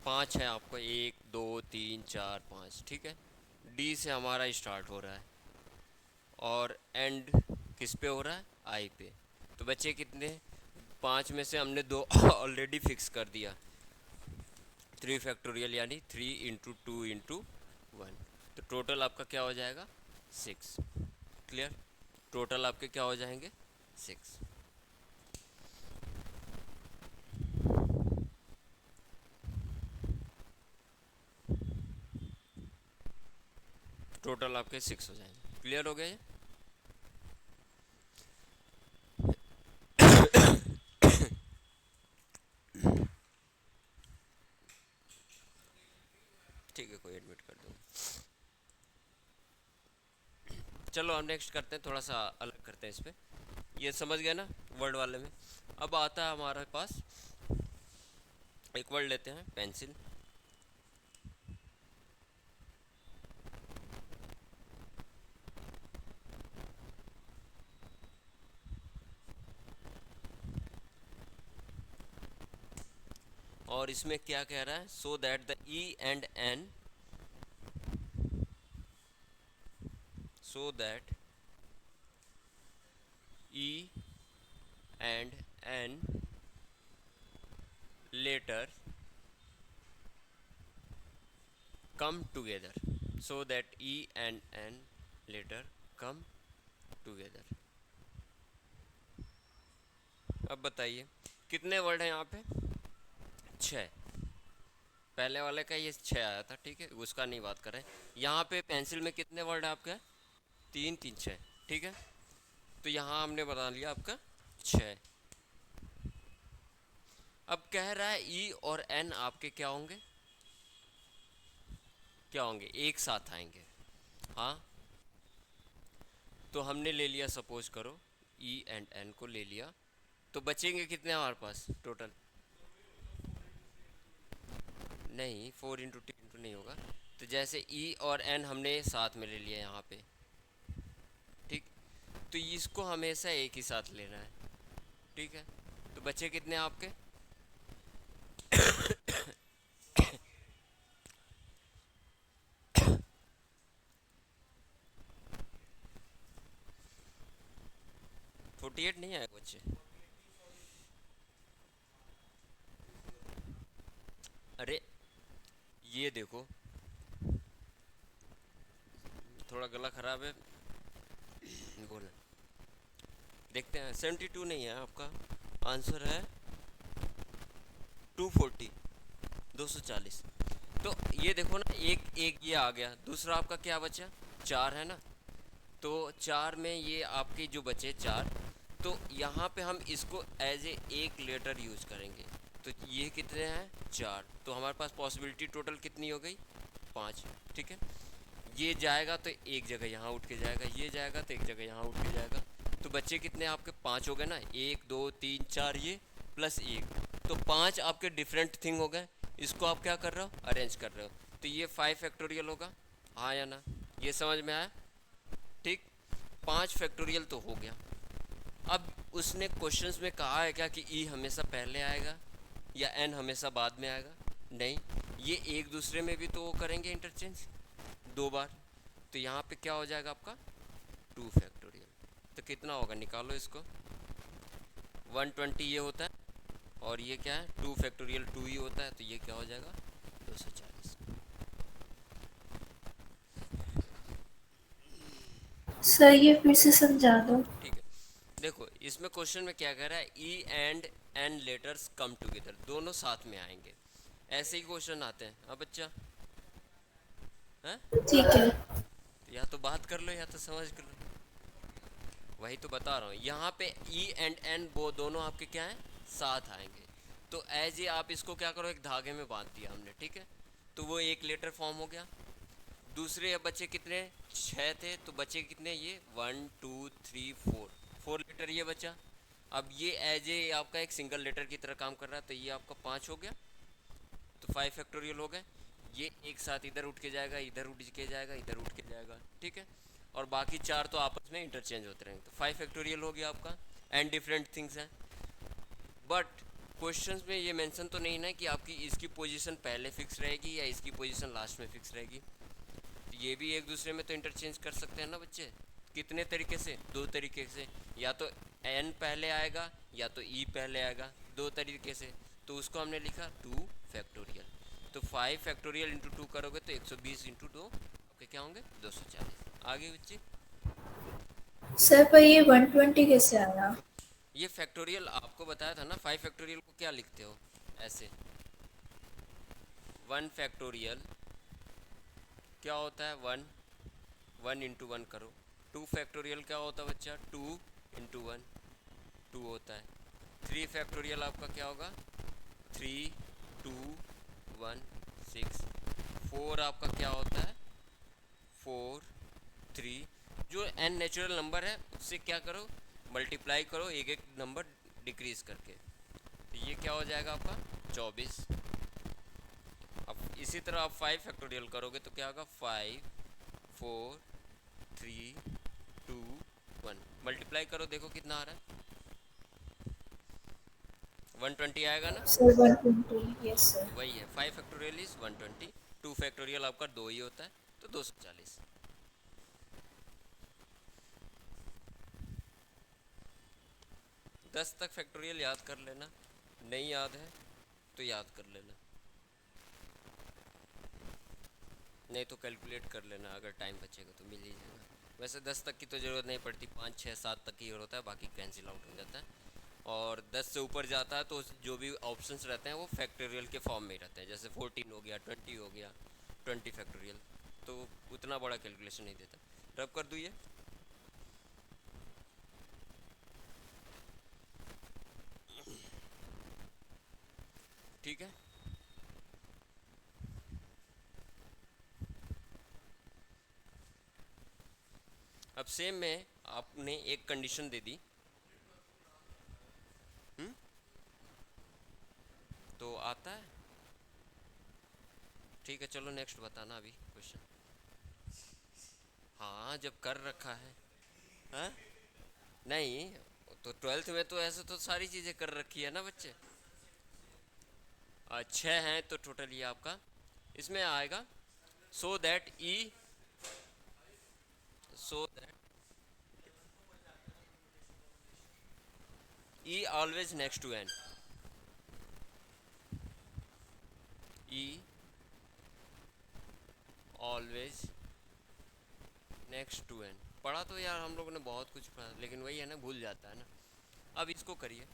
पाँच है आपको, एक दो तीन चार पाँच। ठीक है, डी से हमारा स्टार्ट हो रहा है और एंड किस पे हो रहा है, आई पे। तो बच्चे कितने, पाँच में से हमने दो ऑलरेडी फिक्स कर दिया, 3 फैक्टोरियल यानी 3 × 2 × 1। तो टोटल आपका क्या हो जाएगा, 6। क्लियर, टोटल आपके क्या हो जाएंगे, 6। टोटल आपके 6 हो जाएंगे। क्लियर हो गया ये। ठीक है, कोई एडमिट कर दूँ। चलो हम नेक्स्ट करते हैं, थोड़ा सा अलग करते हैं इस पे। ये समझ गए ना वर्ड वाले में। अब आता है हमारे पास एक वर्ड लेते हैं, पेंसिल। और इसमें क्या कह रहा है, so that the E and N, so that E and N letter come together, so that E and N later come together। अब बताइए कितने वर्ड हैं यहाँ पे, 6। पहले वाले का ये 6 आया था, ठीक है, उसका नहीं बात कर रहे हैं। यहाँ पे पेंसिल में कितने वर्ड है आपके, 3 3 6। ठीक है, तो यहाँ हमने बता लिया आपका 6। अब कह रहा है ई और एन आपके क्या होंगे, क्या होंगे, एक साथ आएंगे। हाँ, तो हमने ले लिया, सपोज करो ई एंड एन को ले लिया, तो बचेंगे कितने हमारे पास टोटल, नहीं 4 × 2 × नहीं होगा। तो जैसे ई और एन हमने साथ में ले लिया यहाँ पे, ठीक, तो इसको हमेशा एक ही साथ लेना है। ठीक है, तो बचे कितने आपके, 48 नहीं आए बच्चे, अरे ये देखो थोड़ा गला खराब है, बोला, देखते हैं। 72 नहीं है आपका, आंसर है 240, 240। तो ये देखो ना, एक एक ये आ गया, दूसरा आपका क्या बचा, 4 है ना। तो 4 में ये आपके जो बचे 4, तो यहाँ पे हम इसको एज ए एक लेटर यूज करेंगे। तो ये कितने हैं, 4। तो हमारे पास पॉसिबिलिटी टोटल कितनी हो गई, 5। ठीक है, ये जाएगा तो एक जगह यहाँ उठ के जाएगा, ये जाएगा तो एक जगह यहाँ उठ के जाएगा। तो बच्चे कितने आपके, 5 हो गए ना, 1 2 3 4 ये प्लस 1, तो 5 आपके डिफरेंट थिंग हो गए। इसको आप क्या कर रहे हो, अरेंज कर रहे हो। तो ये 5 फैक्टोरियल होगा, हाँ या ना, ये समझ में आया। ठीक, 5 फैक्टोरियल तो हो गया। अब उसने क्वेश्चंस में कहा है क्या कि ई हमेशा पहले आएगा या एन हमेशा बाद में आएगा, नहीं, ये एक दूसरे में भी तो वो करेंगे इंटरचेंज 2 बार। तो यहाँ पे क्या हो जाएगा आपका 2 फैक्टोरियल। तो कितना होगा, निकालो इसको, 120 ये होता है और ये क्या है, 2 फैक्टोरियल 2 ही होता है, तो ये क्या हो जाएगा 240। सर ये फिर से समझा दो। ठीक है, देखो इसमें क्वेश्चन में क्या कह रहा है, E and N letters come together, दोनों साथ में आएंगे। ऐसे ही क्वेश्चन आते हैं। अब बच्चा है, ठीक है। या तो बात कर लो या तो समझ कर लो। वही तो बता रहा हूँ, यहाँ पे ई एंड एन वो दोनों आपके क्या हैं, साथ आएंगे। तो एज ये आप इसको क्या करो, एक धागे में बांध दिया हमने, ठीक है। तो वो एक लेटर फॉर्म हो गया। दूसरे अब बचे कितने, 6 थे, तो बचे कितने ये 1 2 3 4, 4 लेटर ये बचा। अब ये एज ए आपका एक सिंगल लेटर की तरह काम कर रहा है, तो ये आपका 5 हो गया। तो 5 फैक्टोरियल हो गए। ये एक साथ इधर उठ के जाएगा, इधर उठ के जाएगा, इधर उठ के जाएगा, ठीक है। और बाकी 4 तो आपस में इंटरचेंज होते रहेंगे। तो 5 फैक्टोरियल हो गया आपका। एंड डिफरेंट थिंग्स हैं, बट क्वेश्चंस में ये मेंशन तो नहीं ना कि आपकी इसकी पोजीशन पहले फिक्स रहेगी या इसकी पोजीशन लास्ट में फिक्स रहेगी। तो ये भी एक दूसरे में तो इंटरचेंज कर सकते हैं ना बच्चे। कितने तरीके से, 2 तरीके से। या तो एन पहले आएगा या तो ई पहले आएगा, 2 तरीके से। तो उसको हमने लिखा 2 फैक्टोरियल। तो 5 फैक्टोरियल इंटू 2 करोगे तो 120 इंटू 2 आपके क्या होंगे, 240। आगे बच्चे, सर पर ये 120 कैसे आया? ये फैक्टोरियल आपको बताया था ना। 5 फैक्टोरियल को क्या लिखते हो, ऐसे। 1 फैक्टोरियल क्या होता है, 1, 1 इंटू 1 करो। 2 फैक्टोरियल क्या होता है बच्चा, 2 इंटू 1, 2 होता है। 3 फैक्टोरियल आपका क्या होगा, 3 2 1 6। 4 आपका क्या होता है, 4 3। जो एन नेचुरल नंबर है उससे क्या करो, मल्टीप्लाई करो एक एक नंबर डिक्रीज करके। तो ये क्या हो जाएगा आपका 24। अब इसी तरह आप 5 फैक्टोरियल करोगे तो क्या होगा, 5 4 3 2 1। मल्टीप्लाई करो, देखो कितना आ रहा है, 120 आएगा ना। Sir 120, yes sir. वही है, 5 फैक्टोरियल इज 120। 2 फैक्टोरियल आपका 2 ही होता है, तो 240। 10 तक फैक्टोरियल याद कर लेना, नहीं याद है तो याद कर लेना, नहीं तो कैलकुलेट कर लेना, अगर टाइम बचेगा तो मिल ही जाएगा। वैसे 10 तक की तो ज़रूरत नहीं पड़ती, 5 6 7 तक की होता है, बाकी कैंसिल आउट हो जाता है। और 10 से ऊपर जाता है तो जो भी ऑप्शंस रहते हैं वो फैक्टोरियल के फॉर्म में ही रहते हैं। जैसे 14 हो गया, 20 हो गया, 20 फैक्टोरियल, तो उतना बड़ा कैलकुलेशन नहीं देता। रब कर दूँ ये, ठीक है। अब सेम में आपने एक कंडीशन दे दी, हुँ? तो आता है, ठीक है। चलो नेक्स्ट बताना अभी क्वेश्चन। हाँ जब कर रखा है, हाँ नहीं, तो 12th में तो ऐसे तो सारी चीज़ें कर रखी है ना बच्चे। 6 हैं तो टोटल ये आपका इसमें आएगा। So that E, so that E always next to N, E always next to N. पढ़ा तो यार हम लोगों ने बहुत कुछ पढ़ा, लेकिन वही है ना, भूल जाता है ना। अब इसको करिए,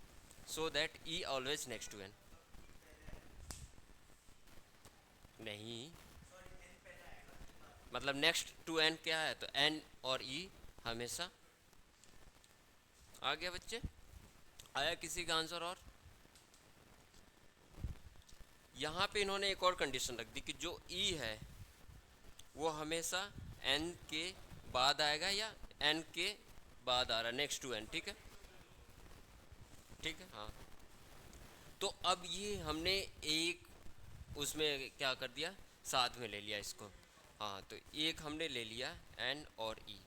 so that E always next to N. नहीं, मतलब नेक्स्ट टू एन क्या है, तो एन और ई हमेशा। आ गया बच्चे, आया किसी का आंसर? और यहाँ पे इन्होंने एक और कंडीशन रख दी कि जो ई है वो हमेशा एन के बाद आएगा या एन के बाद आ रहा है, नेक्स्ट टू एन, ठीक है, ठीक है, हाँ। तो अब ये हमने एक उसमें क्या कर दिया, साथ में ले लिया इसको। हाँ तो एक हमने ले लिया एन और ई,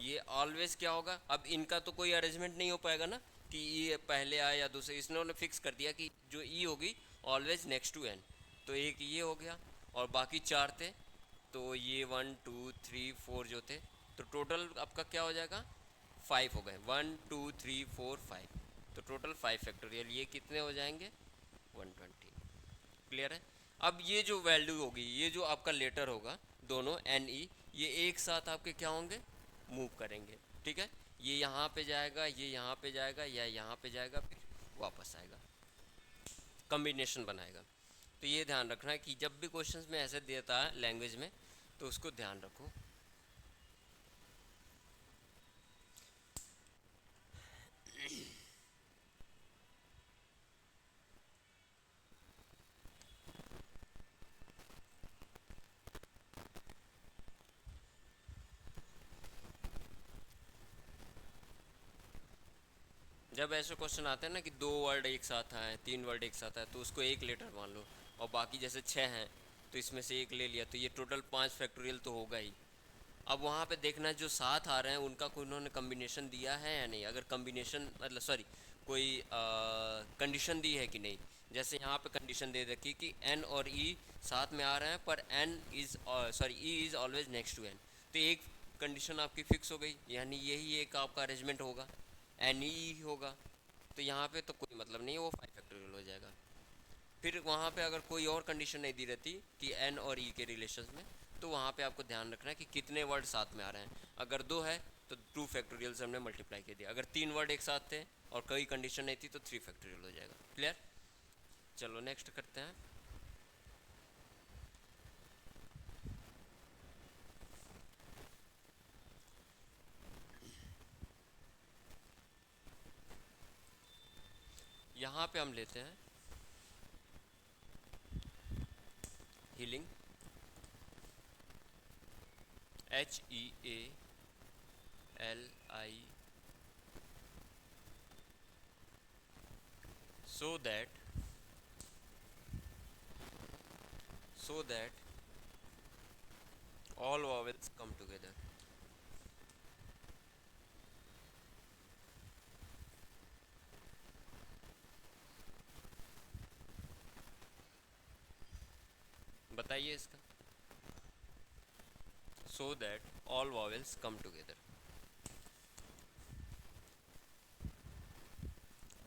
ये ऑलवेज क्या होगा। अब इनका तो कोई अरेंजमेंट नहीं हो पाएगा ना कि ई पहले आए या दूसरे, इसने फिक्स कर दिया कि जो ई होगी ऑलवेज नेक्स्ट टू एन। तो एक ये हो गया और बाकी 4 थे, तो ये 1 2 3 4 जो थे, तो टोटल आपका क्या हो जाएगा, 5 हो गए। 1 2 3 4 5, तो टोटल 5 फैक्टोरियल, ये कितने हो जाएंगे, 120। क्लियर है। अब ये जो वैल्यू होगी, ये जो आपका लेटर होगा, दोनों एन ई, ये एक साथ आपके क्या होंगे, मूव करेंगे, ठीक है। ये यहाँ पे जाएगा, ये यहाँ पे जाएगा, या यहाँ पे जाएगा, फिर वापस आएगा, कम्बिनेशन बनाएगा। तो ये ध्यान रखना है कि जब भी क्वेश्चंस में ऐसे देता है लैंग्वेज में, तो उसको ध्यान रखो। जब ऐसे क्वेश्चन आते हैं ना कि दो वर्ड एक साथ आए, तीन वर्ड एक साथ आए, तो उसको एक लेटर मान लो, और बाकी जैसे छः हैं तो इसमें से एक ले लिया, तो ये टोटल 5 फैक्टोरियल तो होगा ही। अब वहाँ पे देखना जो साथ आ रहे हैं उनका कोई उन्होंने कम्बिनेशन दिया है या नहीं, अगर कम्बिनेशन मतलब सॉरी कोई कंडीशन दी है कि नहीं। जैसे यहाँ पे कंडीशन दे रखी कि एन और ई साथ में आ रहे हैं, पर N is sorry E is always next to N, तो एक कंडीशन आपकी फिक्स हो गई, यानी यही एक आपका अरेंजमेंट होगा, एन ई होगा। तो यहाँ पे तो कोई मतलब नहीं है, वो 5 फैक्टोरियल हो जाएगा। फिर वहाँ पे अगर कोई और कंडीशन नहीं दी रहती कि एन और ई के रिलेशंस में, तो वहाँ पे आपको ध्यान रखना है कि कितने वर्ड साथ में आ रहे हैं। अगर दो है तो 2 फैक्टोरियल से हमने मल्टीप्लाई कर दिया, अगर तीन वर्ड एक साथ थे और कोई कंडीशन नहीं थी तो 3 फैक्टोरियल हो जाएगा। क्लियर? चलो नेक्स्ट करते हैं। यहाँ पे हम लेते हैं healing, HEALI, so that all vowels come together। बताइए इसका। so that all vowels come together।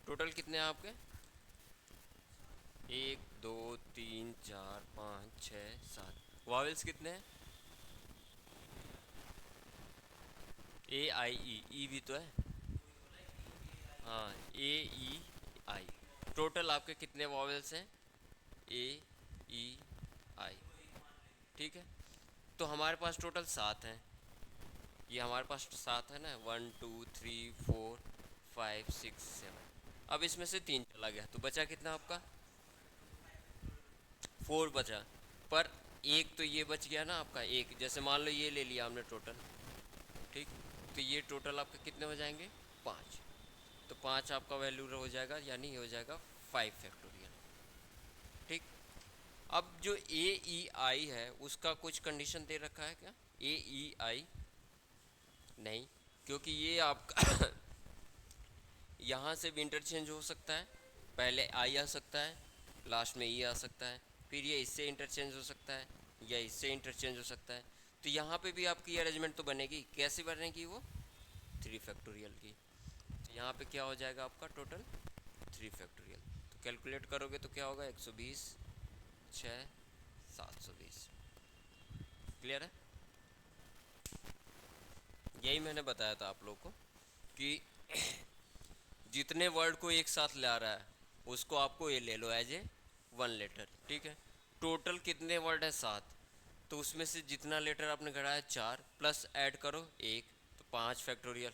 Total कितने हैं आपके? 1 2 3 4 5 6 7। वॉवेल्स कितने हैं? AIE, ई भी तो है। हाँ, AEI। टोटल आपके कितने वॉवेल्स हैं? AEI। ठीक है, तो हमारे पास टोटल 7 हैं। ये हमारे पास 7 है ना, 1 2 3 4 5 6 7। अब इसमें से 3 चला गया तो बचा कितना आपका? 4 बचा। पर एक तो ये बच गया ना आपका, एक जैसे मान लो ये ले लिया हमने टोटल, ठीक, तो ये टोटल आपके कितने हो जाएंगे? 5। तो 5 आपका वैल्यू हो जाएगा, यानी हो जाएगा 5 फैक्टोरियल। ठीक। अब जो AEI है उसका कुछ कंडीशन दे रखा है क्या? AEI नहीं, क्योंकि ये आपका यहाँ से भी इंटरचेंज हो सकता है, पहले आई आ सकता है, लास्ट में ई आ सकता है, फिर ये इससे इंटरचेंज हो सकता है या इससे इंटरचेंज हो सकता है। तो यहाँ पे भी आपकी अरेंजमेंट तो बनेगी, कैसे बनेगी वो? 3 फैक्टोरियल की। तो यहाँ पे क्या हो जाएगा आपका टोटल? 3 फैक्टोरियल। तो कैलकुलेट करोगे तो क्या होगा? 120 6 720। क्लियर है? यही मैंने बताया था आप लोग को कि जितने वर्ड को एक साथ ला रहा है उसको आपको ये ले लो एज ए 1 लेटर। ठीक है, टोटल कितने वर्ड है? 7। तो उसमें से जितना लेटर आपने गढ़ा है 4 प्लस ऐड करो 1, तो 5 फैक्टोरियल।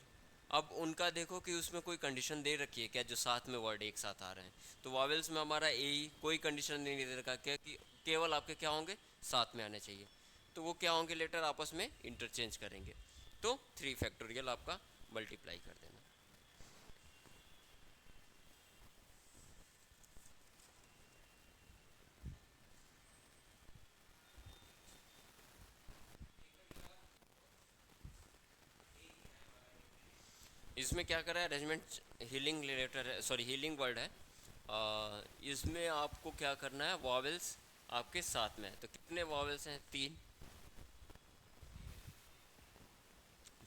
अब उनका देखो कि उसमें कोई कंडीशन दे रखी है क्या, जो साथ में वर्ड एक साथ आ रहे हैं। तो वॉवेल्स में हमारा ए कोई कंडीशन नहीं दे रखा क्या, कि केवल आपके क्या होंगे? साथ में आने चाहिए। तो वो क्या होंगे? लेटर आपस में इंटरचेंज करेंगे। तो 3 फैक्टोरियल आपका मल्टीप्लाई कर देना। इसमें क्या करा है? अरेंजमेंट हीलिंग लेटर है, सॉरी हीलिंग वर्ड है। इसमें आपको क्या करना है? वॉवेल्स आपके साथ में है, तो कितने वॉवेल्स हैं? 3।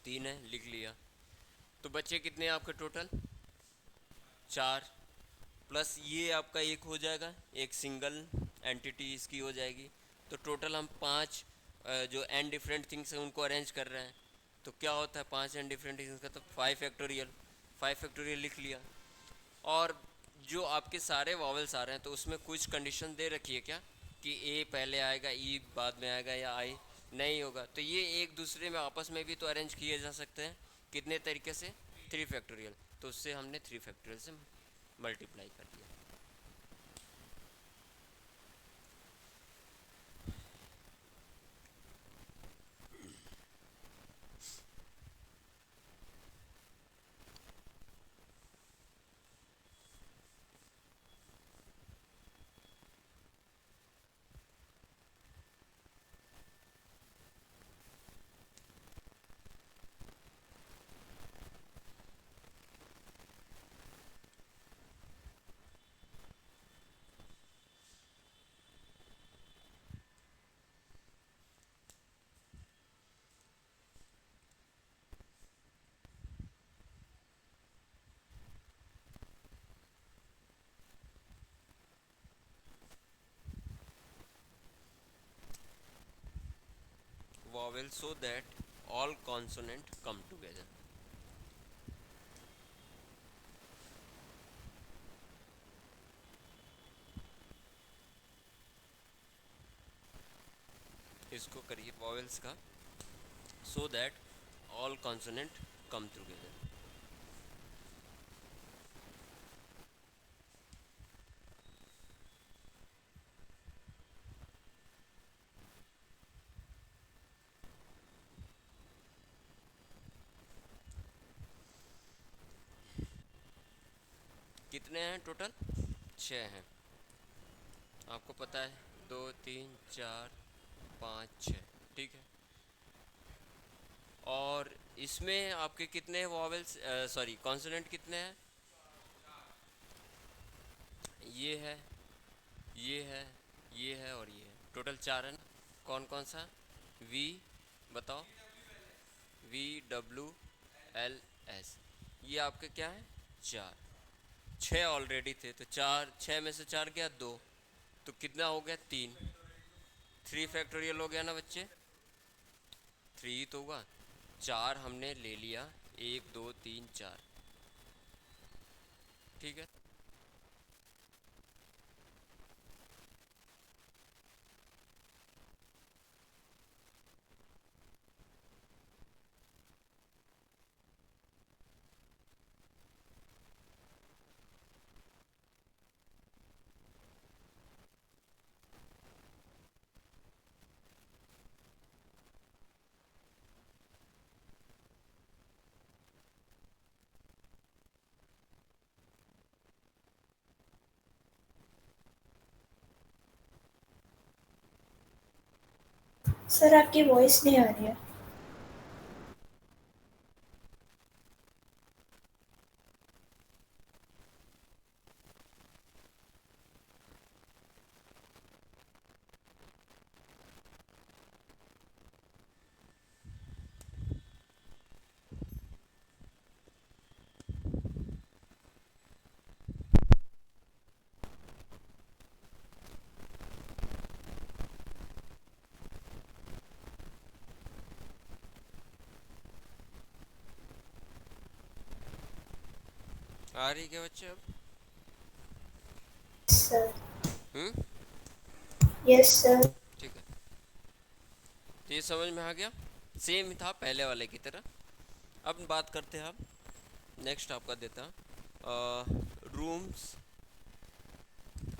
3 है, लिख लिया। तो बच्चे कितने हैं आपके टोटल? 4। प्लस ये आपका एक हो जाएगा, एक सिंगल एंटिटी इसकी हो जाएगी। तो टोटल हम 5 जो एन डिफरेंट थिंग्स हैं उनको अरेंज कर रहे हैं। तो क्या होता है 5 एन डिफरेंट थिंग्स का? तो 5 फैक्टोरियल। 5 फैक्टोरियल लिख लिया। और जो आपके सारे वॉवेल्स आ रहे हैं तो उसमें कुछ कंडीशन दे रखी है क्या, कि ए पहले आएगा, ई बाद में आएगा, या आई नहीं होगा? तो ये एक दूसरे में आपस में भी तो अरेंज किए जा सकते हैं। कितने तरीके से? 3 फैक्टोरियल। तो उससे हमने 3 फैक्टोरियल से मल्टीप्लाई कर दिया। vowel so that all consonant come together. इसको करिए vowels का, so that all consonant come together. कितने हैं टोटल? 6 हैं। आपको पता है 2 3 4 5 6, ठीक है। और इसमें आपके कितने वॉवेल्स, सॉरी कॉन्सोनेंट कितने हैं? ये है, ये है, ये है और ये है, टोटल 4 है ना। कौन कौन सा? वी, बताओ। वी डब्ल्यू एल एस, ये आपके क्या है? 4। 6 ऑलरेडी थे तो 4, 6 में से 4 गया 2, तो कितना हो गया? 3। 3 फैक्टोरियल हो गया ना बच्चे? 3 तो होगा। 4 हमने ले लिया, 1 2 3 4, ठीक है। सर आपकी वॉइस नहीं आ रही है। आ रही क्या बच्चे अब? सर। हम्म, यस सर। ठीक है। तो ये समझ में आ गया, सेम था पहले वाले की तरह। अब बात करते हैं, अब नेक्स्ट आपका देता रूम्स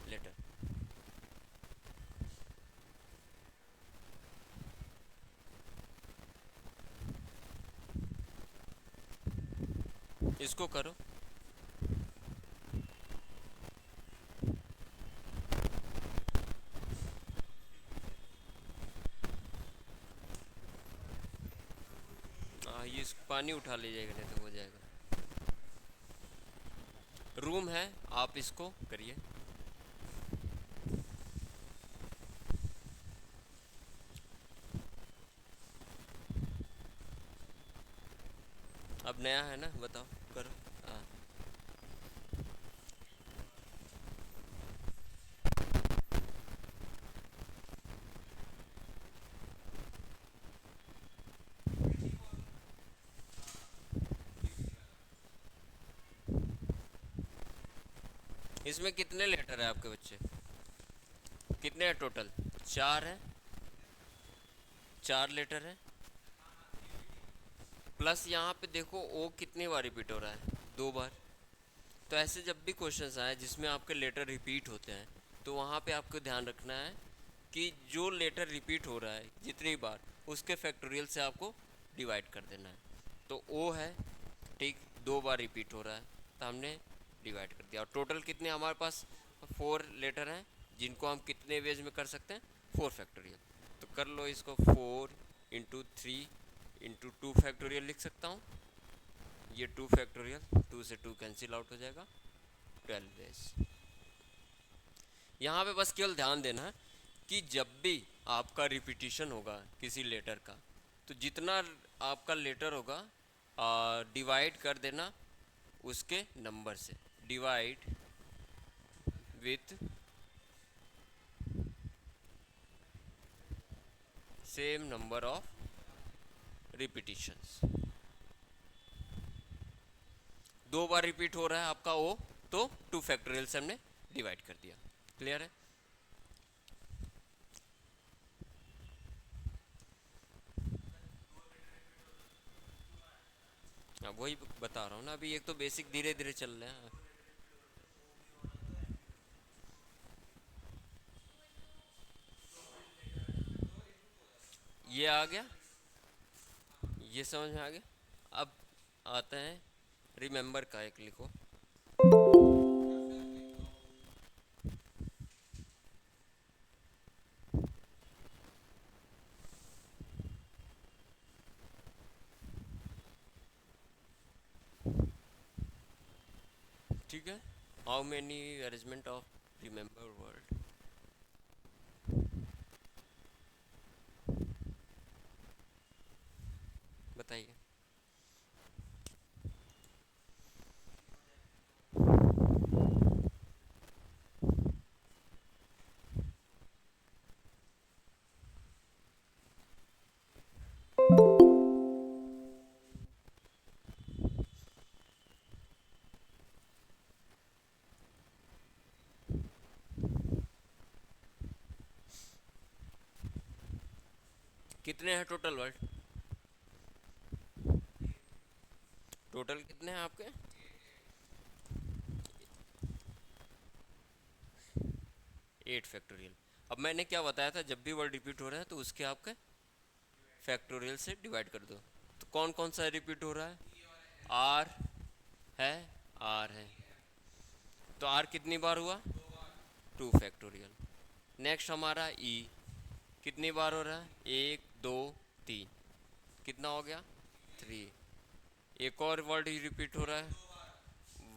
लेटर। इसको करो। ये पानी उठा लीजिएगा नहीं तो हो जाएगा। रूम है, आप इसको करिए। अब नया है ना, बताओ, करो। हाँ, इसमें कितने लेटर है आपके बच्चे? कितने हैं टोटल? 4 है, 4 लेटर है। प्लस यहाँ पे देखो ओ कितनी बार रिपीट हो रहा है? 2 बार। तो ऐसे जब भी क्वेश्चंस आए जिसमें आपके लेटर रिपीट होते हैं, तो वहाँ पे आपको ध्यान रखना है कि जो लेटर रिपीट हो रहा है जितनी बार, उसके फैक्टोरियल से आपको डिवाइड कर देना है। तो ओ है, ठीक, 2 बार रिपीट हो रहा है तो हमने डिवाइड कर दिया। और टोटल कितने हमारे पास? 4 लेटर हैं, जिनको हम कितने वेज में कर सकते हैं? 4 फैक्टोरियल। तो कर लो इसको, 4 इंटू 3 इंटू 2 फैक्टोरियल लिख सकता हूँ। ये 2 फैक्टोरियल, 2 से 2 कैंसिल आउट हो जाएगा, 12 वेज। यहाँ पे बस केवल ध्यान देना है कि जब भी आपका रिपीटिशन होगा किसी लेटर का, तो जितना आपका लेटर होगा डिवाइड कर देना उसके नंबर से। Divide with same number of repetitions. 2 bar repeat हो रहा है आपका ओ, तो 2 फैक्टोरियल से हमने डिवाइड कर दिया। क्लियर है? अब वही बता रहा हूँ ना, अभी एक तो बेसिक धीरे धीरे चल रहे हैं। ये आ गया, ये समझ में आ गया। अब आते हैं रिमेंबर का, एक लिखो। ठीक है, how many arrangement of remember word. बताइए। कितने हैं टोटल वर्ड? टोटल कितने हैं आपके? 8 फैक्टोरियल। अब मैंने क्या बताया था, जब भी वर्ड रिपीट हो रहा है तो उसके आपके फैक्टोरियल से डिवाइड कर दो। तो कौन कौन सा रिपीट हो रहा है? आर है, आर है, तो आर कितनी बार हुआ? 2 फैक्टोरियल। नेक्स्ट हमारा ई, कितनी बार हो रहा है? 1 2 3, कितना हो गया? 3। एक और वर्ड ही रिपीट हो रहा है,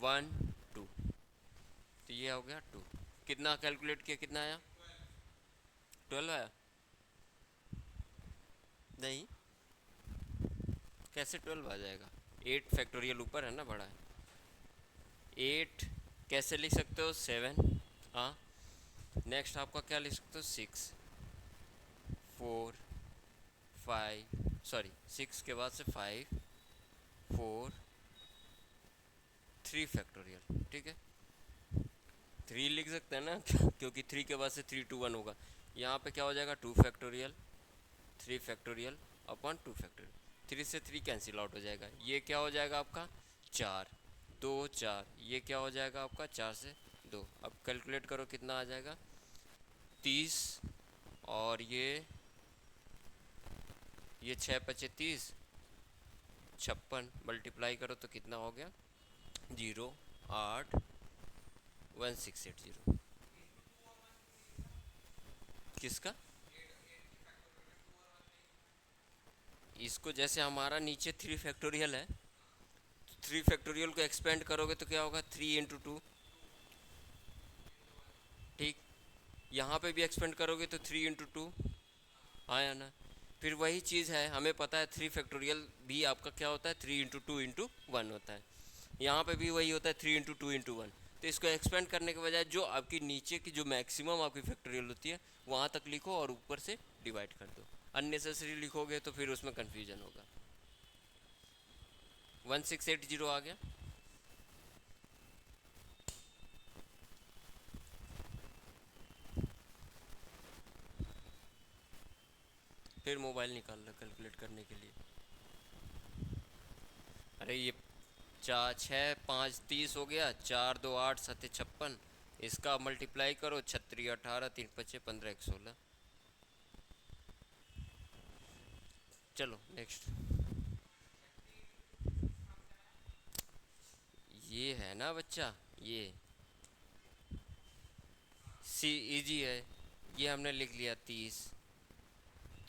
1 2, तो ये हो गया 2। कितना कैलकुलेट किया, कितना आया? 12 आया? नहीं, कैसे 12 आ जाएगा? 8 फैक्टोरियल ऊपर है ना, बड़ा है। 8 कैसे लिख सकते हो? 7। हाँ, नेक्स्ट आपका क्या लिख सकते हो? 6 4 5, सॉरी 6 के बाद से 5 4 3 फैक्टोरियल। ठीक है, 3 लिख सकते हैं ना क्योंकि 3 के बाद से 3 2 1 होगा। यहाँ पे क्या हो जाएगा? 2 फैक्टोरियल 3 फैक्टोरियल अपॉन 2 फैक्टोरियल। 3 से 3 कैंसिल आउट हो जाएगा। ये क्या हो जाएगा आपका? 4 2 4। ये क्या हो जाएगा आपका? 4 से 2। अब कैलकुलेट करो कितना आ जाएगा? 30। और ये 6 पचे 30, 56 मल्टीप्लाई करो तो कितना हो गया? 0 8 1680। किसका? इसको जैसे हमारा नीचे 3 फैक्टोरियल है, 3 फैक्टोरियल को एक्सपेंड करोगे तो क्या होगा? 3 इंटू 2। ठीक, यहाँ पे भी एक्सपेंड करोगे तो 3 इंटू 2 आया ना। फिर वही चीज़ है, हमें पता है 3 फैक्टोरियल भी आपका क्या होता है? 3 इंटू 2 इंटू 1 होता है। यहाँ पे भी वही होता है, 3 इंटू 2 इंटू 1। तो इसको एक्सपेंड करने के बजाय जो आपकी नीचे की जो मैक्सिमम आपकी फैक्टोरियल होती है वहाँ तक लिखो और ऊपर से डिवाइड कर दो। अननेसेसरी लिखोगे तो फिर उसमें कन्फ्यूजन होगा। 1680 आ गया। फिर मोबाइल निकाल लो कैलकुलेट करने के लिए। अरे ये 4 6 5 30 हो गया, 4 2 8 7 56। इसका मल्टीप्लाई करो, 36 18 3 5 15 1 16। चलो नेक्स्ट। ये है ना बच्चा, ये सी इजी है। ये हमने लिख लिया 30।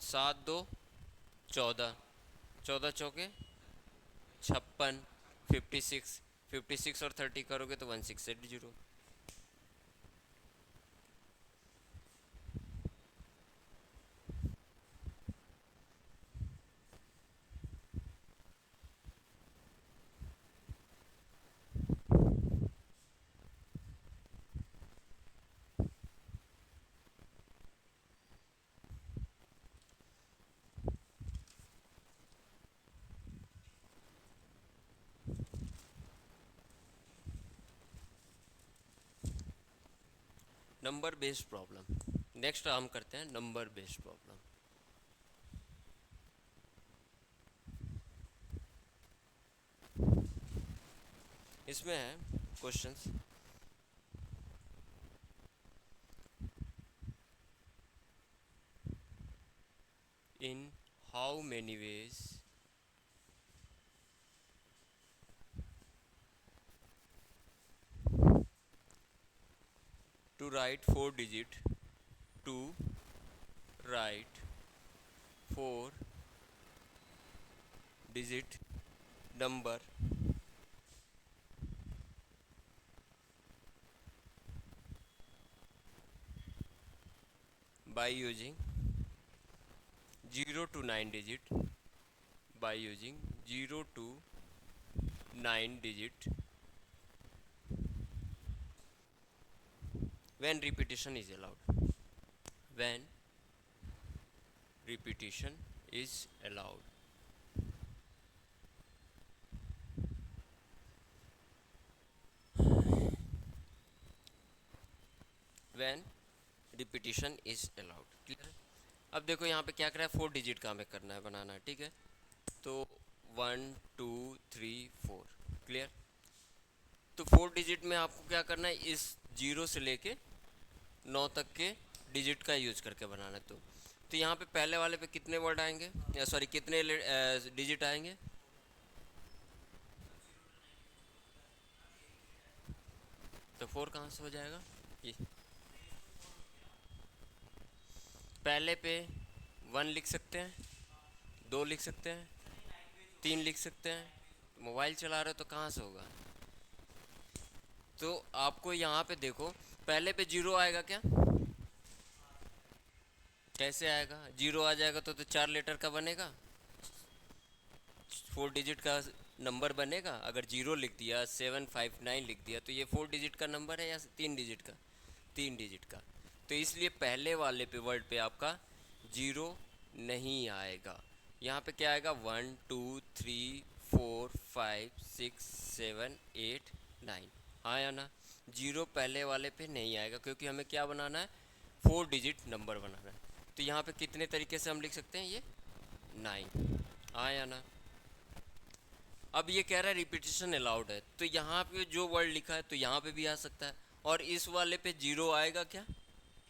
7 2 14, 14 चौके 56, 56। 56 और 30 करोगे तो 1680। Number based problem. नेक्स्ट हम करते हैं नंबर बेस्ड प्रॉब्लम। इसमें है questions, in how many ways to write 4 digit, to write 4 digit number by using 0 to 9 digit, by using 0 to 9 digit when repetition is allowed, when repetition is allowed। when repetition is allowed, clear है। अब देखो यहाँ पे क्या करा है, 4 digit का हमें करना है, बनाना है, ठीक है। तो 1 2 3 4, क्लियर। तो 4 डिजिट में आपको क्या करना है, इस 0 से लेके 9 तक के डिजिट का यूज करके बनाना है। तो यहाँ पे पहले वाले पे कितने वर्ड आएंगे, या सॉरी कितने डिजिट आएंगे, तो 4 कहाँ से हो जाएगा, ये पहले पे 1 लिख सकते हैं, 2 लिख सकते हैं, 3 लिख सकते हैं। मोबाइल चला रहे हो तो कहाँ से होगा। तो आपको यहाँ पे देखो पहले पे 0 आएगा क्या, कैसे आएगा, 0 आ जाएगा तो 4 लेटर का बनेगा, 4 डिजिट का नंबर बनेगा। अगर 0 लिख दिया, 759 लिख दिया, तो ये 4 डिजिट का नंबर है या 3 डिजिट का, 3 डिजिट का। तो इसलिए पहले वाले पे वर्ड पे आपका 0 नहीं आएगा। यहाँ पे क्या आएगा, 1 2 3 4 5 6 7 8 9, हाँ या ना। 0 पहले वाले पे नहीं आएगा क्योंकि हमें क्या बनाना है, 4 डिजिट नंबर बनाना है। तो यहाँ पे कितने तरीके से हम लिख सकते हैं, ये 9, हाँ या ना। अब ये कह रहा है रिपीटिशन अलाउड है, तो यहाँ पे जो वर्ड लिखा है तो यहाँ पे भी आ सकता है। और इस वाले पे 0 आएगा क्या,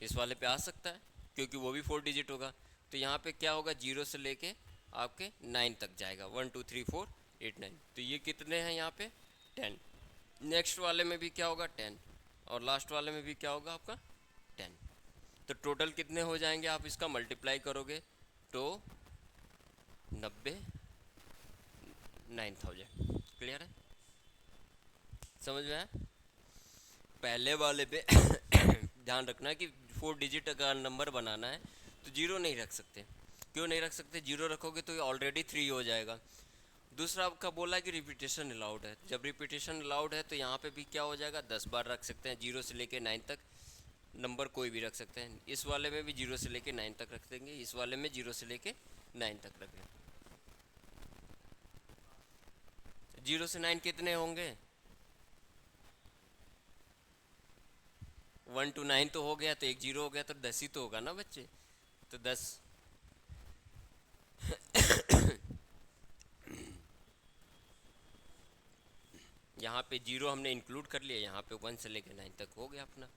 इस वाले पे आ सकता है क्योंकि वो भी 4 डिजिट होगा। तो यहाँ पे क्या होगा, 0 से लेके आपके 9 तक जाएगा, 1 2 3 4 8 9। तो ये कितने हैं यहाँ पे, 10। नेक्स्ट वाले में भी क्या होगा, 10, और लास्ट वाले में भी क्या होगा आपका 10। तो टोटल कितने हो जाएंगे, आप इसका मल्टीप्लाई करोगे तो 90 9000, क्लियर है, समझ में आया। पहले वाले पे ध्यान रखना कि 4 डिजिट का नंबर बनाना है तो 0 नहीं रख सकते। क्यों नहीं रख सकते, 0 रखोगे तो ये ऑलरेडी 3 हो जाएगा। दूसरा आपका बोला कि रिपीटेशन अलाउड है, जब रिपीटेशन अलाउड है तो यहाँ पे भी क्या हो जाएगा, 10 बार रख सकते हैं, 0 से लेके 9 तक नंबर कोई भी रख सकते हैं। इस वाले में भी 0 से लेके 9 तक रख देंगे, इस वाले में 0 से लेके 9 तक रख देंगे। 0 से 9 कितने होंगे, 1 to 9 तो हो गया, तो एक 0 हो गया, तो 10 ही तो होगा ना बच्चे, तो 10। यहाँ पे 0 हमने इंक्लूड कर लिया, यहाँ पे 1 से लेके 9 तक हो गया अपना।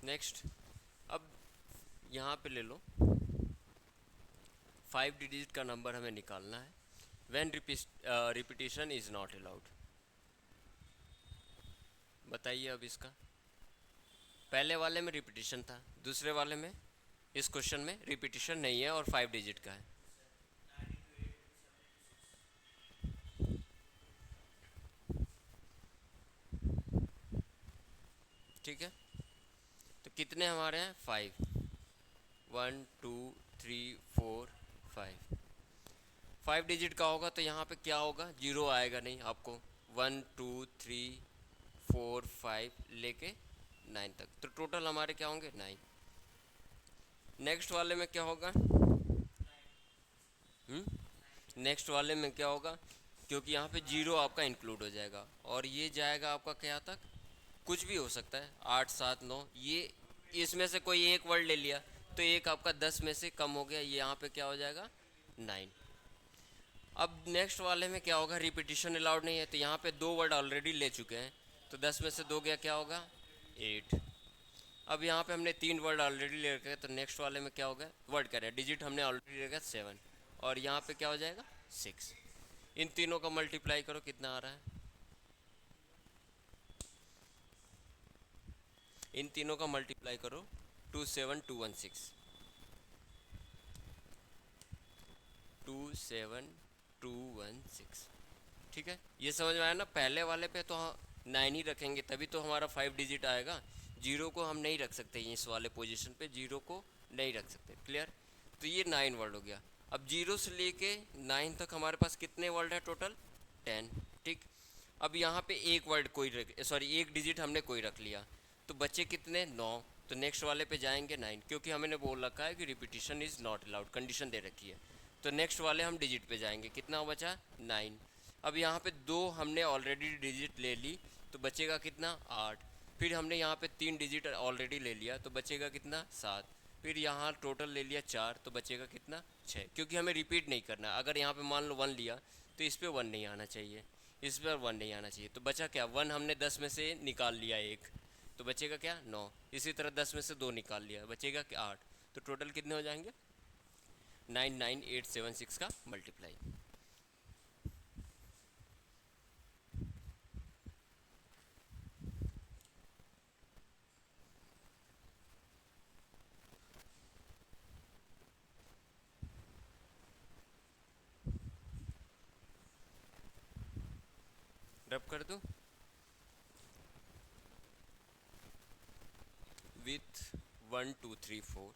नेक्स्ट, अब यहाँ पे ले लो 5 डिजिट का नंबर हमें निकालना है, when repetition is not allowed. बताइए अब इसका, पहले वाले में रिपीटिशन था, दूसरे वाले में इस क्वेश्चन में रिपीटिशन नहीं है और 5 डिजिट का है। ठीक है, तो कितने हमारे हैं 5, 1 2 3 4 5, 5 डिजिट का होगा तो यहाँ पे क्या होगा, जीरो आएगा नहीं आपको, 1 2 3 4 5 लेके 9 तक, तो टोटल हमारे क्या होंगे 9। नेक्स्ट वाले में क्या होगा, नेक्स्ट वाले में क्या होगा, क्योंकि यहाँ पे जीरो आपका इंक्लूड हो जाएगा और ये जाएगा आपका क्या तक, कुछ भी हो सकता है, 8 7 9, ये इसमें से कोई एक वर्ड ले लिया तो एक आपका 10 में से कम हो गया, ये यहाँ पे क्या हो जाएगा 9। अब नेक्स्ट वाले में क्या होगा, रिपीटिशन अलाउड नहीं है, तो यहाँ पे दो वर्ड ऑलरेडी ले चुके हैं, तो 10 में से दो गया क्या होगा 8। अब यहाँ पे हमने 3 वर्ड ऑलरेडी ले रखे हैं, तो नेक्स्ट वाले में क्या होगा, वर्ड कह रहे हैं डिजिट हमने ऑलरेडी ले रखा 7, और यहाँ पे क्या हो जाएगा 6। इन तीनों का मल्टीप्लाई करो कितना आ रहा है, इन तीनों का मल्टीप्लाई करो 27216, 27216, ठीक है, ये समझ में आया ना। पहले वाले पे तो 9 ही रखेंगे तभी तो हमारा 5 डिजिट आएगा, जीरो को हम नहीं रख सकते, इस वाले पोजीशन पे जीरो को नहीं रख सकते, क्लियर। तो ये 9 वर्ड हो गया। अब जीरो से लेके 9 तक हमारे पास कितने वर्ड है टोटल 10, ठीक। अब यहाँ पे एक वर्ड कोई एक डिजिट हमने कोई रख लिया, तो बच्चे कितने 9, तो नेक्स्ट वाले पे जाएंगे 9, क्योंकि हमने बोल रखा है कि repetition is not allowed, condition दे रखी है। तो नेक्स्ट वाले हम डिजिट पे जाएंगे, कितना बचा 9। अब यहाँ पे दो हमने ऑलरेडी डिजिट ले ली, तो बचेगा कितना 8। फिर हमने यहाँ पे 3 डिजिट ऑलरेडी ले लिया, तो बचेगा कितना 7। फिर यहाँ टोटल ले लिया 4, तो बचेगा कितना 6, क्योंकि हमें रिपीट नहीं करना। अगर यहाँ पे मान लो 1 लिया तो इस पर 1 नहीं आना चाहिए, इस पर 1 नहीं आना चाहिए, तो बचा क्या 1 हमने 10 में से निकाल लिया एक, तो बचेगा क्या 9। इसी तरह 10 में से 2 निकाल लिया, बचेगा क्या 8। तो टोटल कितने हो जाएंगे 99876 का मल्टीप्लाई। रब कर दूं with 1 2 3 4,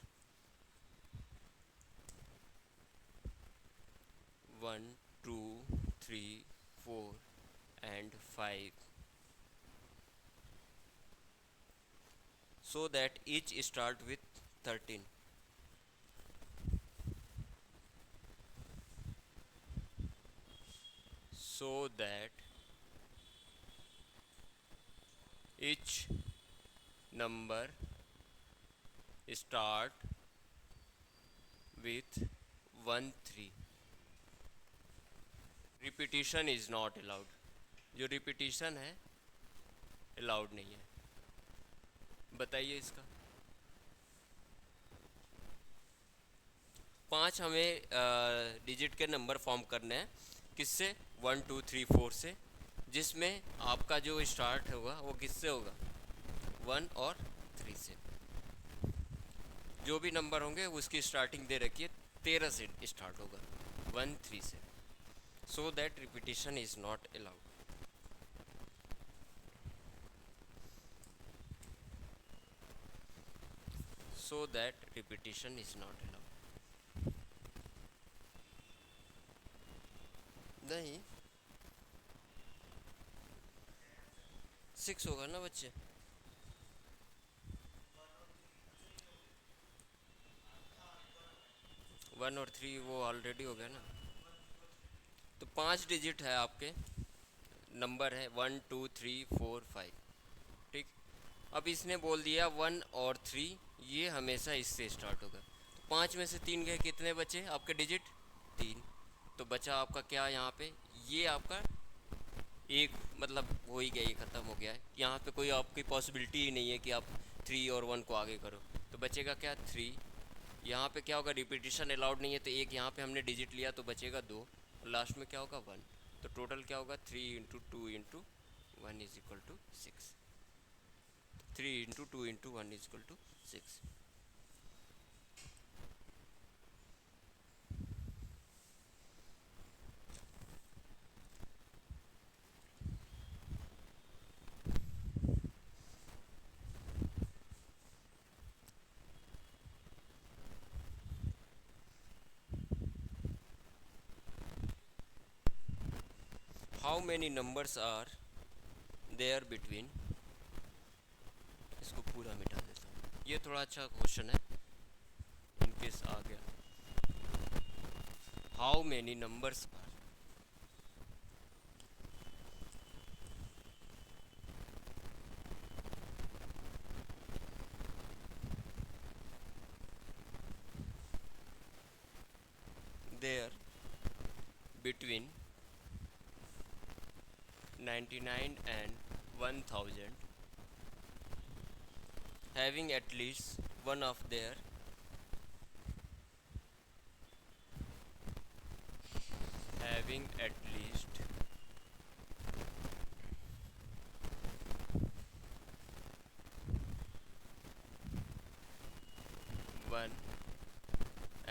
1 2 3 4 and 5, so that each start with 13, so that each number start with 1 3। Repetition is not allowed, जो रिपीटिशन है अलाउड नहीं है। बताइए इसका 5 हमें डिजिट के नंबर फॉर्म करने हैं, किससे 1 2 3 4 से, जिसमें आपका जो स्टार्ट होगा वो किससे होगा 1 और 3 से। जो भी नंबर होंगे उसकी स्टार्टिंग दे रखी है 13 से स्टार्ट होगा, 1 3 से, so that repetition is not allowed. So that repetition is not allowed. नहीं 6 होगा ना बच्चे, 1 और 3 वो ऑलरेडी हो गया ना। तो 5 डिजिट है आपके नंबर है 1 2 3 4 5, ठीक। अब इसने बोल दिया 1 और 3 ये हमेशा इससे स्टार्ट होगा, तो 5 में से 3 गए, कितने बचे आपके डिजिट 3, तो बचा आपका क्या यहाँ पे, ये आपका एक मतलब हो ही गया, ये ख़त्म हो गया है। यहाँ पे कोई आपकी पॉसिबिलिटी ही नहीं है कि आप 3 और 1 को आगे करो, तो बचेगा क्या 3। यहाँ पे क्या होगा, रिपीटिशन अलाउड नहीं है, तो एक यहाँ पे हमने डिजिट लिया तो बचेगा 2, और लास्ट में क्या होगा 1। तो टोटल क्या होगा 3 into 2 into 1 is equal to 6, 3 into 2 into 1 is equal to 6। How many numbers are there between, इसको पूरा मिटा देता हूँ, ये थोड़ा अच्छा क्वेश्चन है, इनकेस आ गया। How many numbers are, there between 99 and 1000 having at least one of their having at least one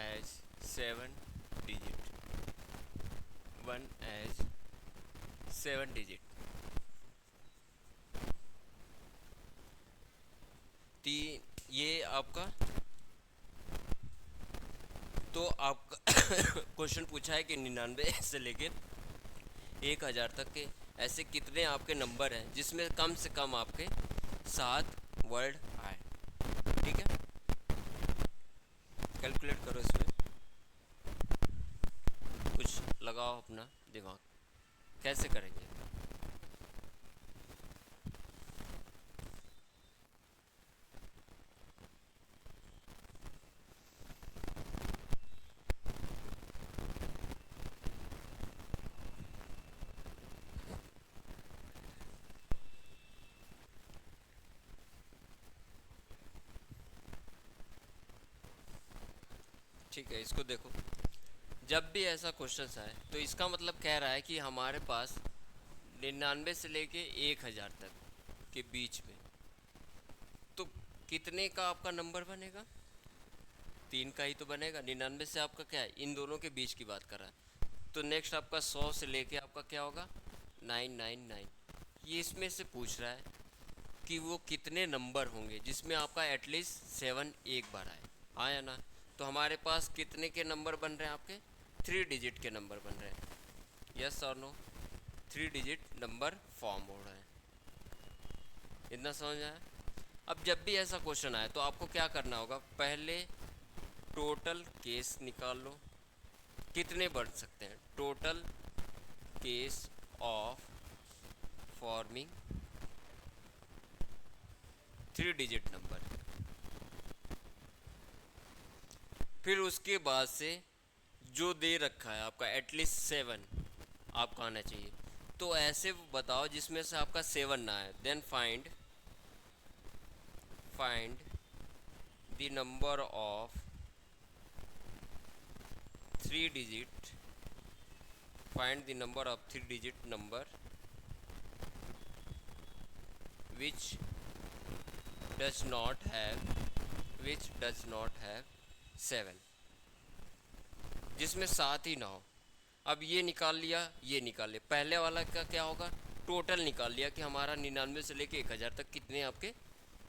as 7 digit, one as 7 digit, तीन, ये आपका, तो आपका क्वेश्चन पूछा है कि 99 से लेके 1000 तक के ऐसे कितने आपके नंबर हैं जिसमें कम से कम आपके 7 वर्ड आए। ठीक है, कैलकुलेट करो, इसमें कुछ लगाओ अपना दिमाग, कैसे करेंगे। ठीक है, इसको देखो, जब भी ऐसा क्वेश्चन आए तो इसका मतलब कह रहा है कि हमारे पास 99 से लेके 1000 तक के बीच में, तो कितने का आपका नंबर बनेगा, 3 का ही तो बनेगा। 99 से आपका क्या है, इन दोनों के बीच की बात कर रहा है। तो नेक्स्ट आपका 100 से लेके आपका क्या होगा, 999। ये इसमें से पूछ रहा है कि वो कितने नंबर होंगे जिसमें आपका एटलीस्ट 7 एक बार आए, हाँ या ना। तो हमारे पास कितने के नंबर बन रहे हैं आपके, 3 डिजिट के नंबर बन रहे हैं, यस और नो, 3 डिजिट नंबर फॉर्म हो रहे हैं। इतना समझ आया। अब जब भी ऐसा क्वेश्चन आए तो आपको क्या करना होगा, पहले टोटल केस निकाल लो, कितने बन सकते हैं, total case of forming 3 digit number. फिर उसके बाद से जो दे रखा है आपका एटलीस्ट 7 आपका आना चाहिए, तो ऐसे बताओ जिसमें से आपका 7 ना आए, then find the number of 3 digit, find the number of 3 digit number which does not have 7, जिसमें 7 ही ना हो। अब ये निकाल लिया, ये निकाल लिया, पहले वाला का क्या होगा, टोटल निकाल लिया कि हमारा 99 से लेके 1000 तक कितने आपके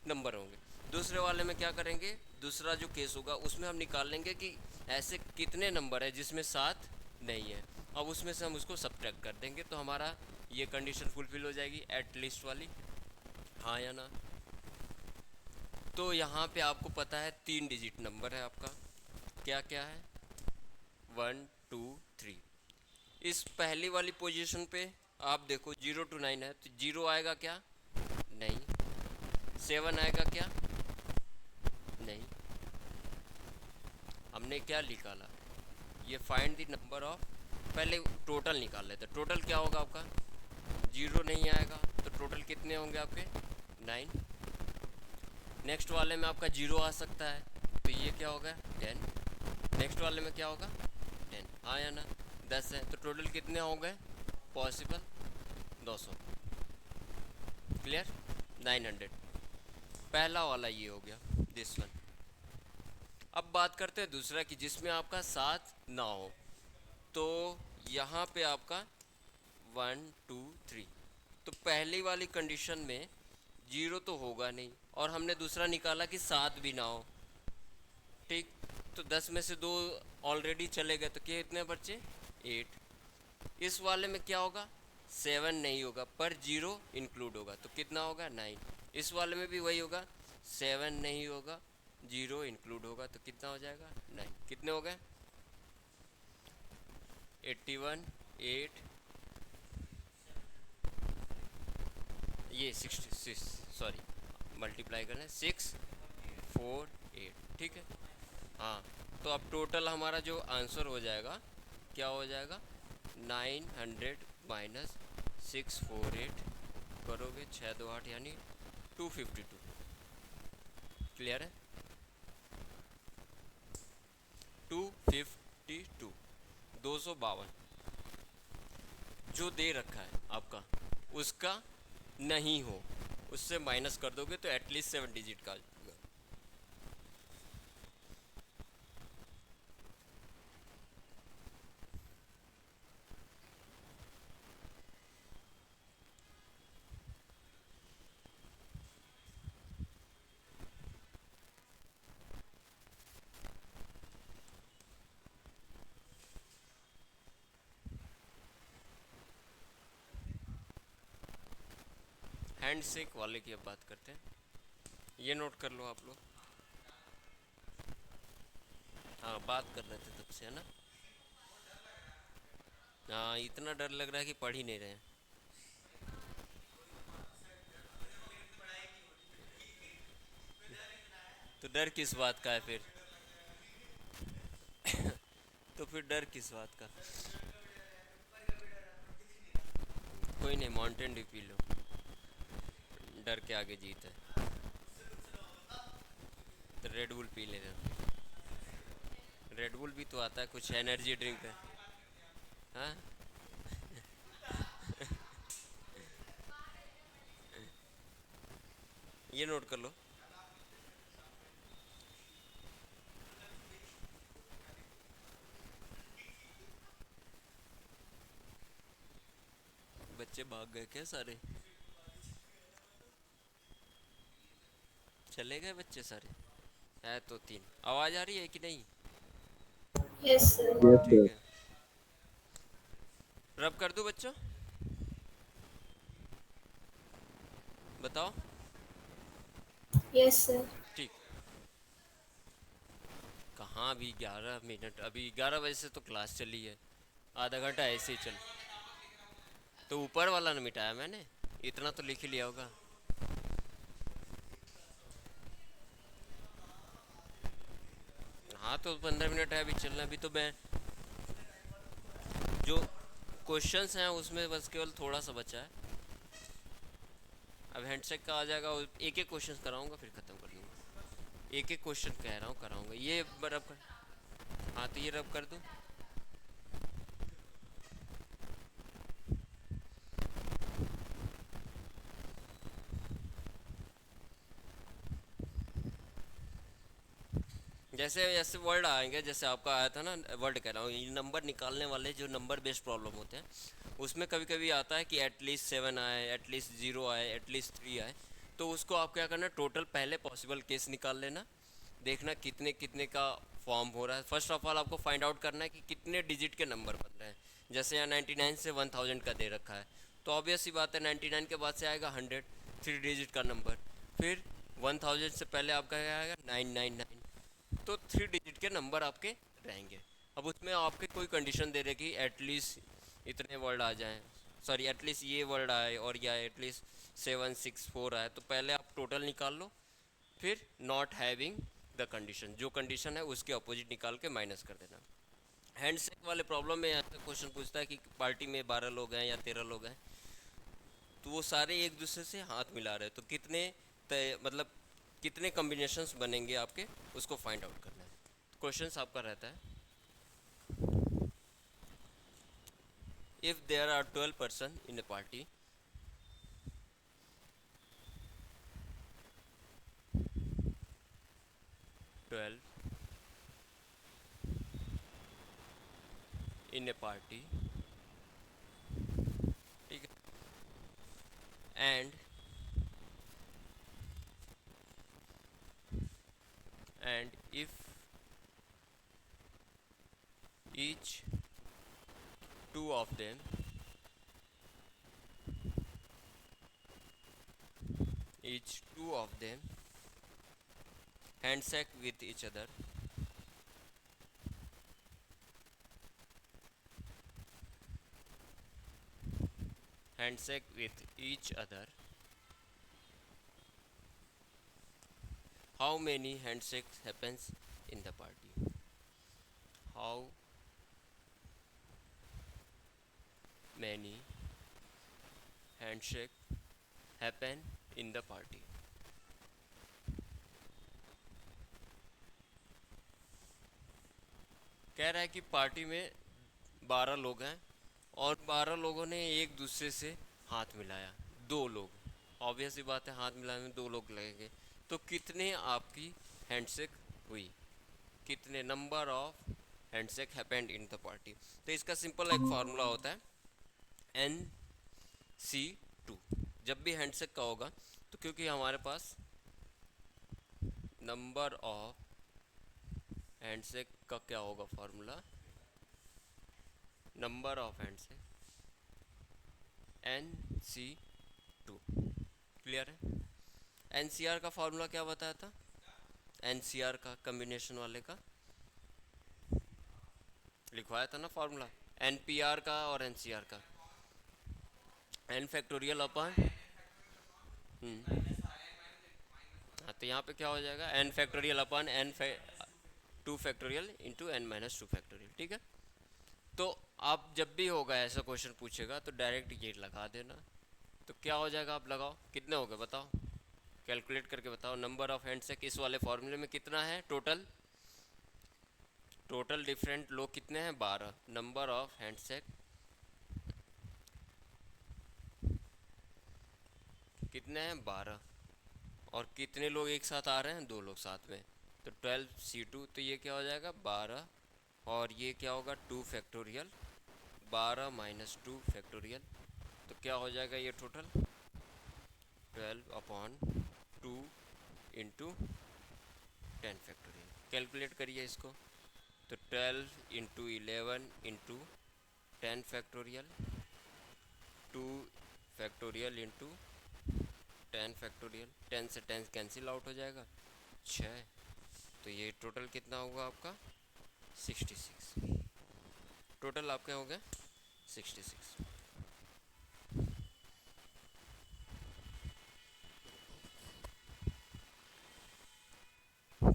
नंबर होंगे। दूसरे वाले में क्या करेंगे, दूसरा जो केस होगा उसमें हम निकाल लेंगे कि ऐसे कितने नंबर है जिसमें 7 नहीं है। अब उसमें से हम उसको सब्ट्रैक्ट कर देंगे, तो हमारा ये कंडीशन फुलफिल हो जाएगी एटलीस्ट वाली, हाँ या ना। तो यहाँ पे आपको पता है 3 डिजिट नंबर है आपका, क्या क्या है, 1 2 3। इस पहली वाली पोजीशन पे आप देखो 0 to 9 है, तो 0 आएगा क्या, नहीं। 7 आएगा क्या, नहीं। हमने क्या निकाला, ये फाइंड द नंबर ऑफ, पहले टोटल निकाल लेते, टोटल क्या होगा आपका, 0 नहीं आएगा, तो टोटल कितने होंगे आपके, 9। नेक्स्ट वाले में आपका 0 आ सकता है, तो ये क्या होगा, 10। नेक्स्ट वाले में क्या होगा, 10, हाँ या ना। 10 है, तो टोटल कितने हो गए पॉसिबल, 200, क्लियर, 900। पहला वाला ये हो गया, दिस वन। अब बात करते हैं दूसरा कि जिसमें आपका 7 ना हो, तो यहाँ पे आपका 1 2 3, तो पहली वाली कंडीशन में 0 तो होगा नहीं, और हमने दूसरा निकाला कि 7 भी ना हो, ठीक। तो 10 में से 2 ऑलरेडी चले गए, तो कितने बच्चे, 8। इस वाले में क्या होगा, 7 नहीं होगा पर 0 इंक्लूड होगा, तो कितना होगा 9। इस वाले में भी वही होगा, 7 नहीं होगा 0 इंक्लूड होगा, तो कितना हो जाएगा 9। कितने हो गए 81 8 ये 66, सॉरी मल्टीप्लाई करना है 6 4 8, ठीक है। हाँ, तो अब टोटल हमारा जो आंसर हो जाएगा क्या हो जाएगा 900 माइनस 648 करोगे 6 2 8 यानी 252। क्लियर है 252 252 जो दे रखा है आपका उसका नहीं हो, उससे माइनस कर दोगे तो एटलीस्ट 7 डिजिट का आ जाएगा। हैंड शेक वाले की अब बात करते हैं, ये नोट कर लो आप लोग। हाँ बात कर रहे थे तब से, है ना। हाँ इतना डर लग रहा है कि पढ़ ही नहीं रहे हैं। तो डर किस बात का है फिर? तो फिर डर किस बात का? कोई नहीं, माउंटेन ड्यू पी लो, डर के आगे जीत है। तो रेड बुल पी लेना, रेड बुल भी तो आता है, कुछ एनर्जी ड्रिंक है। हाँ ये नोट कर लो। बच्चे भाग गए क्या सारे? चले गए बच्चे सारे? है तो 3। आवाज़ आ रही है कि नहीं? Yes sir. यस ठीक सर। है, रब कर दूं बच्चों, बताओ। Yes sir. ठीक, कहाँ अभी 11 मिनट, अभी 11 बजे से तो क्लास चली है, आधा घंटा ऐसे ही चल। तो ऊपर वाला न मिटाया मैंने, इतना तो लिख ही लिया होगा। हाँ तो 15 मिनट है अभी चलना, अभी तो मैं जो क्वेश्चंस हैं उसमें बस केवल थोड़ा सा बचा है। अब हैंडशेक का आ जाएगा, एक एक क्वेश्चन कराऊंगा फिर ख़त्म कर दूंगा। एक एक क्वेश्चन कह रहा हूँ कराऊंगा, ये रब कर। हाँ तो ये रब कर दूँ। जैसे जैसे वर्ड आएंगे, जैसे आपका आया था ना वर्ड कह रहा हूँ, ये नंबर निकालने वाले जो नंबर बेस्ड प्रॉब्लम होते हैं उसमें कभी कभी आता है कि एटलीस्ट 7 आए, एटलीस्ट 0 आए, एटलीस्ट 3 आए। तो उसको आप क्या करना, टोटल पहले पॉसिबल केस निकाल लेना, देखना कितने कितने का फॉर्म हो रहा है। फर्स्ट ऑफ ऑल आपको फाइंड आउट करना है कि कितने डिजिट के नंबर बन रहे हैं। जैसे यहाँ 99 से 1000 का दे रखा है, तो ऑब्वियस सी बात है 99 के बाद से आएगा 100, 3 डिजिट का नंबर। फिर 1000 से पहले आपका क्या आएगा 999, तो 3 डिजिट के नंबर आपके रहेंगे। अब उसमें आपके कोई कंडीशन दे रहे कि एटलीस्ट इतने वर्ड आ जाएं, सॉरी एटलीस्ट ये वर्ड आए और या एटलीस्ट 764 आए, तो पहले आप टोटल निकाल लो, फिर नॉट हैविंग द कंडीशन, जो कंडीशन है उसके अपोजिट निकाल के माइनस कर देना। हैंडशेक वाले प्रॉब्लम में ऐसा क्वेश्चन पूछता है कि पार्टी में 12 लोग हैं या 13 लोग हैं, तो वो सारे एक दूसरे से हाथ मिला रहे हैं, तो कितने मतलब कितने कॉम्बिनेशंस बनेंगे आपके, उसको फाइंड आउट करना है। क्वेश्चंस आपका रहता है, if there are 12 person in a party, 12 in a party, ठीक है, and if each two of them each two of them handshake with each other, handshake with each other, how many handshakes happens in the party? How many handshake happen in the party? कह रहा है कि party में 12 लोग हैं और 12 लोगों ने एक दूसरे से हाथ मिलाया, दो लोग, ऑब्वियस सी बात है हाथ मिलाने में दो लोग लगेंगे, तो कितने आपकी हैंडशेक हुई, कितने number of handshake happened in the party? तो इसका सिंपल एक फार्मूला होता है NC2। जब भी हैंडशेक का होगा तो क्योंकि हमारे पास नंबर ऑफ हैंडशेक का क्या होगा formula, number of handshake NC2, clear है? NCR का फार्मूला क्या बताया था? NCR का कम्बिनेशन वाले का लिखवाया था ना फार्मूला, NPR का और NCR का, n फैक्टोरियल अपन, हाँ तो यहाँ पे क्या हो जाएगा, n फैक्टोरियल अपन two factorial into n minus two factorial, ठीक है? तो आप जब भी होगा ऐसा क्वेश्चन पूछेगा तो डायरेक्ट ये लगा देना, तो क्या हो जाएगा, आप लगाओ, कितने हो गए बताओ, कैलकुलेट करके बताओ, नंबर ऑफ हैंडशेक इस वाले फॉर्मूले में कितना है टोटल, टोटल डिफरेंट लोग कितने हैं, 12, नंबर ऑफ हैंडशेक कितने हैं, 12, और कितने लोग एक साथ आ रहे हैं, दो लोग साथ में, तो 12C2, तो ये क्या हो जाएगा 12, और ये क्या होगा 2 फैक्टोरियल, 12 माइनस 2 फैक्टोरियल, तो क्या हो जाएगा ये टोटल 12/2 इंटू 10 फैक्टोरियल, कैलकुलेट करिए इसको, तो 12 into 11 into 10 factorial, 2 factorial into 10 factorial, 10 से 10 कैंसिल आउट हो जाएगा 6, तो ये टोटल कितना होगा आपका 66, टोटल आपके हो गए 66,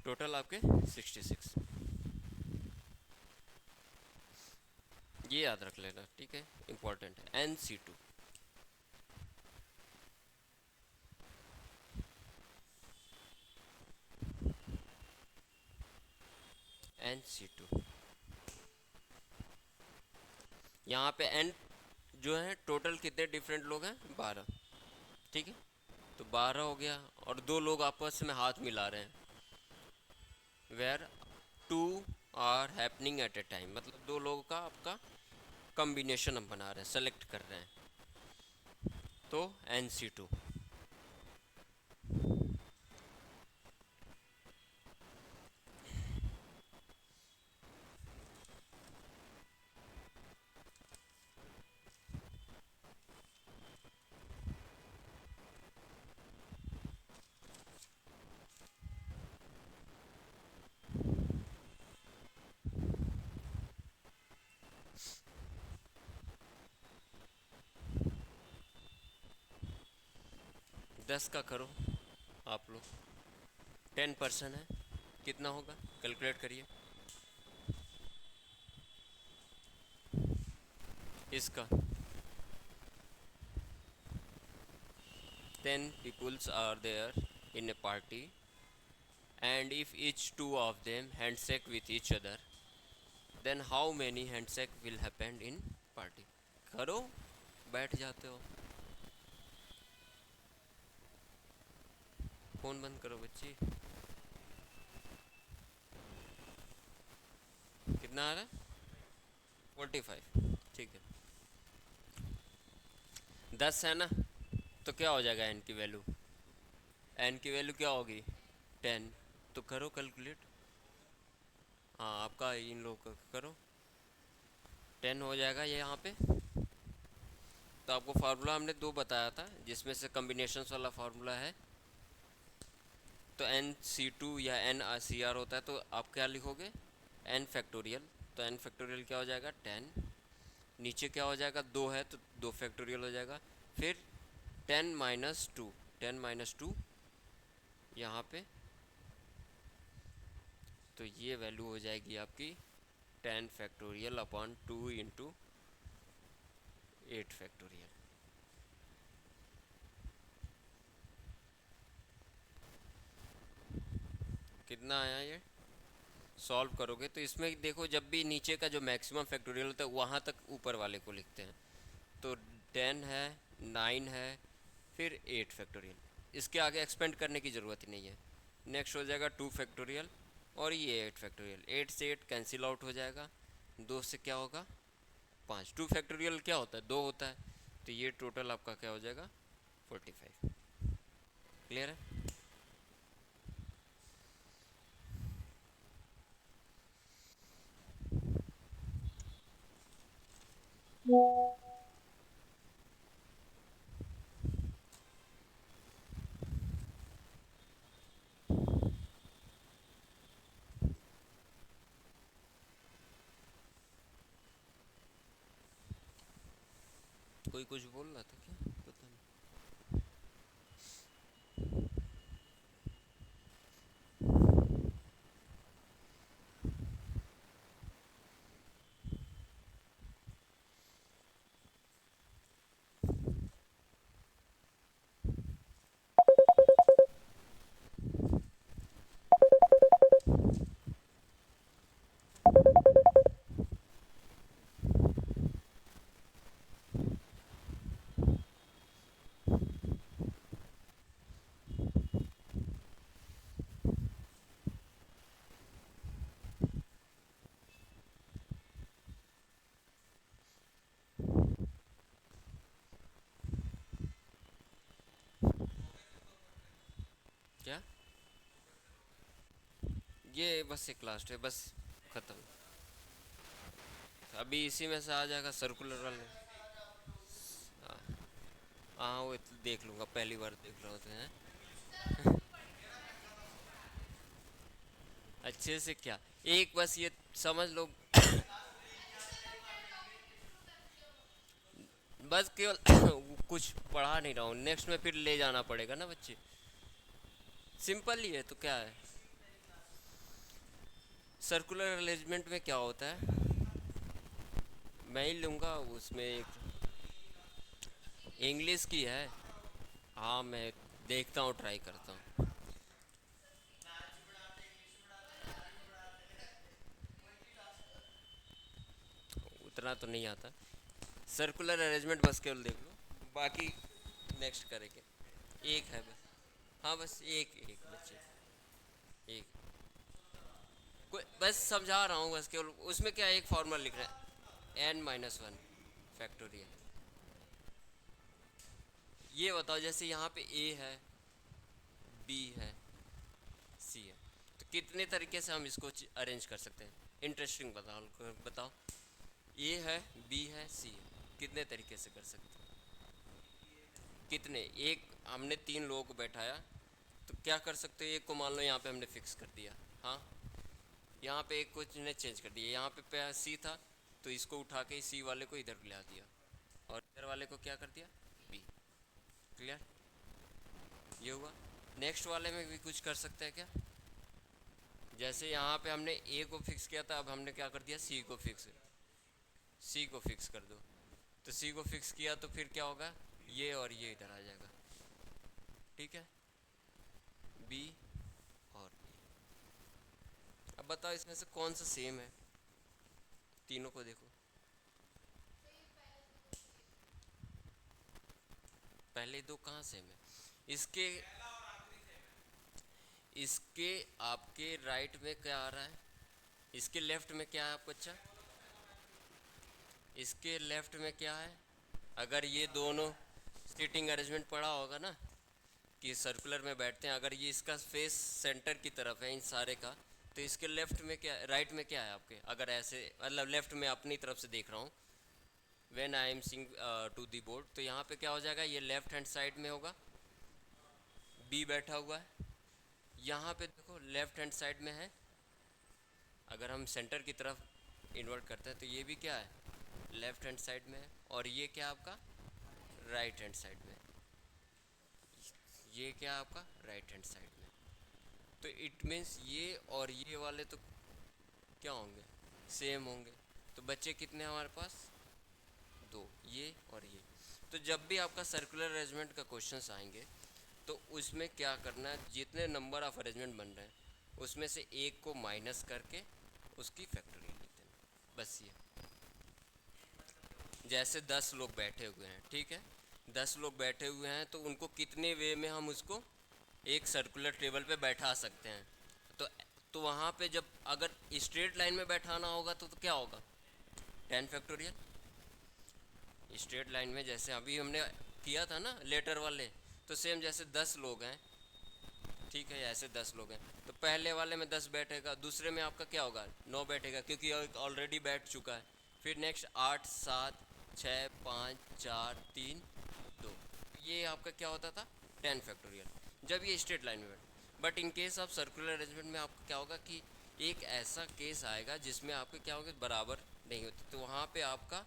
टोटल आपके 66, ये याद रख लेना, ठीक है, इंपॉर्टेंट है NC2। NC2 यहाँ पे n जो है टोटल कितने डिफरेंट लोग हैं, 12, ठीक है, तो 12 हो गया, और दो लोग आपस में हाथ मिला रहे हैं, where 2 are happening at a time, मतलब दो लोगों का आपका कॉम्बिनेशन हम बना रहे हैं, सेलेक्ट कर रहे हैं, तो NC2। 10 का करो आप लोग, 10% है, कितना होगा कैलकुलेट करिए इसका, 10 peoples are there in a party and if each two of them handshake with each other then how many handshake will happen in party? करो, बैठ जाते हो, फोन बंद करो बच्ची, कितना आ रहा है 45, ठीक है, 10 है ना, तो क्या हो जाएगा n की वैल्यू, n की वैल्यू क्या होगी 10, तो करो कैलकुलेट, हाँ आपका इन लोगों का करो, 10 हो जाएगा ये यहाँ पे, तो आपको फार्मूला हमने दो बताया था जिसमें से कम्बिनेशंस वाला फार्मूला है तो n(c2) या n(cr) होता है, तो आप क्या लिखोगे, n फैक्टोरियल। तो n फैक्टोरियल क्या हो जाएगा 10, नीचे क्या हो जाएगा 2 है तो 2 फैक्टोरियल हो जाएगा, फिर 10 - 2, 10 - 2 यहाँ पे, तो ये वैल्यू हो जाएगी आपकी 10 फैक्टोरियल अपॉन 2 इंटू 8 फैक्टोरियल। कितना आया ये, सॉल्व करोगे तो इसमें देखो, जब भी नीचे का जो मैक्सिमम फैक्टोरियल होता है वहाँ तक ऊपर वाले को लिखते हैं। तो 10 है, 9 है, फिर 8 फैक्टोरियल, इसके आगे एक्सपेंड करने की ज़रूरत ही नहीं है। नेक्स्ट हो जाएगा 2 फैक्टोरियल, और ये 8 फैक्टोरियल, 8 से 8 कैंसिल आउट हो जाएगा, 2 से क्या होगा 5, 2 फैक्टोरियल क्या होता है 2 होता है, तो ये टोटल आपका क्या हो जाएगा 45। क्लियर है। कोई कुछ बोल रहा था क्या, पता नहीं। क्या, ये बस एक लास्ट है, बस ख़त्म। अभी इसी में से आ जाएगा सर्कुलर वाले। हाँ हाँ, वो तो देख लूँगा, पहली बार देख रहे होते हैं। अच्छे से क्या, एक बस ये समझ लो, बस केवल कुछ पढ़ा नहीं रहा हूँ, नेक्स्ट में फिर ले जाना पड़ेगा ना बच्चे। सिंपल ही है, तो क्या है, सर्कुलर अरेंजमेंट में क्या होता है, मैं ही लूँगा उसमें एक इंग्लिश की है। हाँ मैं देखता हूँ, ट्राई करता हूँ। उतना तो नहीं आता, सर्कुलर अरेंजमेंट बस केवल देख लो, बाकी नेक्स्ट करेंगे। एक है बस, हाँ बस एक एक बच्चे, एक कोई बस समझा रहा हूँ, बस केवल उसमें क्या है, एक फॉर्मूला लिख रहे हैं n-1 फैक्टोरियल। ये बताओ, जैसे यहाँ पे a है, b है, c है, तो कितने तरीके से हम इसको अरेंज कर सकते हैं, इंटरेस्टिंग बताओ बताओ। a है, b है, c है, कितने तरीके से कर सकते हैं, कितने, एक हमने 3 लोगों को बैठाया, तो क्या कर सकते हैं, एक को मान लो यहाँ पे हमने फिक्स कर दिया, हाँ यहाँ पे एक को ने चेंज कर दिया, यहाँ पे सी था तो इसको उठा के सी वाले को इधर ला दिया, और इधर वाले को क्या कर दिया बी। क्लियर, ये हुआ। नेक्स्ट वाले में भी कुछ कर सकते हैं क्या, जैसे यहाँ पे हमने ए को फिक्स किया था, अब हमने क्या कर दिया सी को फिक्स कर दो, तो सी को फिक्स किया तो फिर क्या होगा, ये और ये इधर आ जाएगा, ठीक है, बी और ए। अब बताओ इसमें से कौन सा सेम है, तीनों को देखो, पहले दो कहाँ सेम है, इसके इसके आपके राइट में क्या आ रहा है, इसके लेफ्ट में क्या है आपको, अच्छा इसके लेफ्ट में क्या है, अगर ये दोनों सीटिंग अरेंजमेंट पड़ा होगा ना कि सर्कुलर में बैठते हैं, अगर ये इसका फेस सेंटर की तरफ है इन सारे का, तो इसके लेफ्ट में क्या, राइट में क्या है आपके, अगर ऐसे मतलब लेफ्ट में अपनी तरफ से देख रहा हूँ, when I am sing to the board, तो यहाँ पे क्या हो जाएगा, ये लेफ्ट हैंड साइड में होगा, बी बैठा हुआ है, यहाँ पे देखो लेफ्ट हैंड साइड में है, अगर हम सेंटर की तरफ इन्वर्ट करते हैं तो ये भी क्या है, लेफ्ट हैंड साइड में है, और ये क्या आपका राइट हैंड साइड में, ये क्या आपका राइट हैंड साइड में। तो इट मीन्स ये और ये वाले तो क्या होंगे, सेम होंगे। तो बच्चे कितने हैं हमारे पास, दो, ये और ये। तो जब भी आपका सर्कुलर अरेंजमेंट का क्वेश्चंस आएंगे तो उसमें क्या करना है, जितने नंबर ऑफ अरेंजमेंट बन रहे हैं उसमें से एक को माइनस करके उसकी फैक्टोरियल लिख देना, बस ये। जैसे 10 लोग बैठे हुए हैं, ठीक है, 10 लोग बैठे हुए हैं तो उनको कितने वे में हम उसको एक सर्कुलर टेबल पे बैठा सकते हैं। तो तो वहाँ पे जब अगर स्ट्रेट लाइन में बैठाना होगा तो क्या होगा, 10 फैक्टोरियल। स्ट्रेट लाइन में जैसे अभी हमने किया था ना लेटर वाले, तो सेम जैसे 10 लोग हैं, ठीक है, ऐसे 10 लोग हैं तो पहले वाले में 10 बैठेगा, दूसरे में आपका क्या होगा 9 बैठेगा क्योंकि ऑलरेडी बैठ चुका है। फिर नेक्स्ट 8 7 6 5 4 3 2, ये आपका क्या होता था 10 फैक्टोरियल जब ये स्ट्रेट लाइन में बैठ। But in case of circular arrangement में आपका क्या होगा कि एक ऐसा केस आएगा जिसमें आपके क्या होगा बराबर नहीं होती, तो वहाँ पे आपका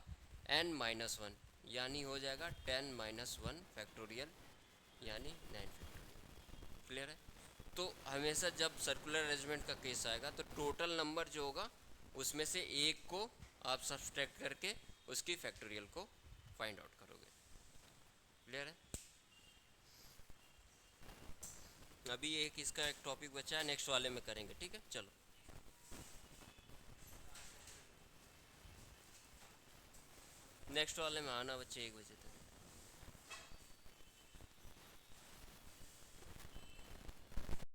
n-1 यानी हो जाएगा 10-1 फैक्टोरियल यानी 9 फैक्टोरियल। क्लियर है। तो हमेशा जब सर्कुलर अरेंजमेंट का केस आएगा तो टोटल नंबर जो होगा उसमें से एक को आप सब्सट्रैक्ट करके उसकी फैक्टोरियल को फाइंड आउट करोगे। क्लियर है। अभी एक इसका एक टॉपिक बचा है, नेक्स्ट वाले में करेंगे, ठीक है। चलो नेक्स्ट वाले में आना बच्चे 1 बजे तक।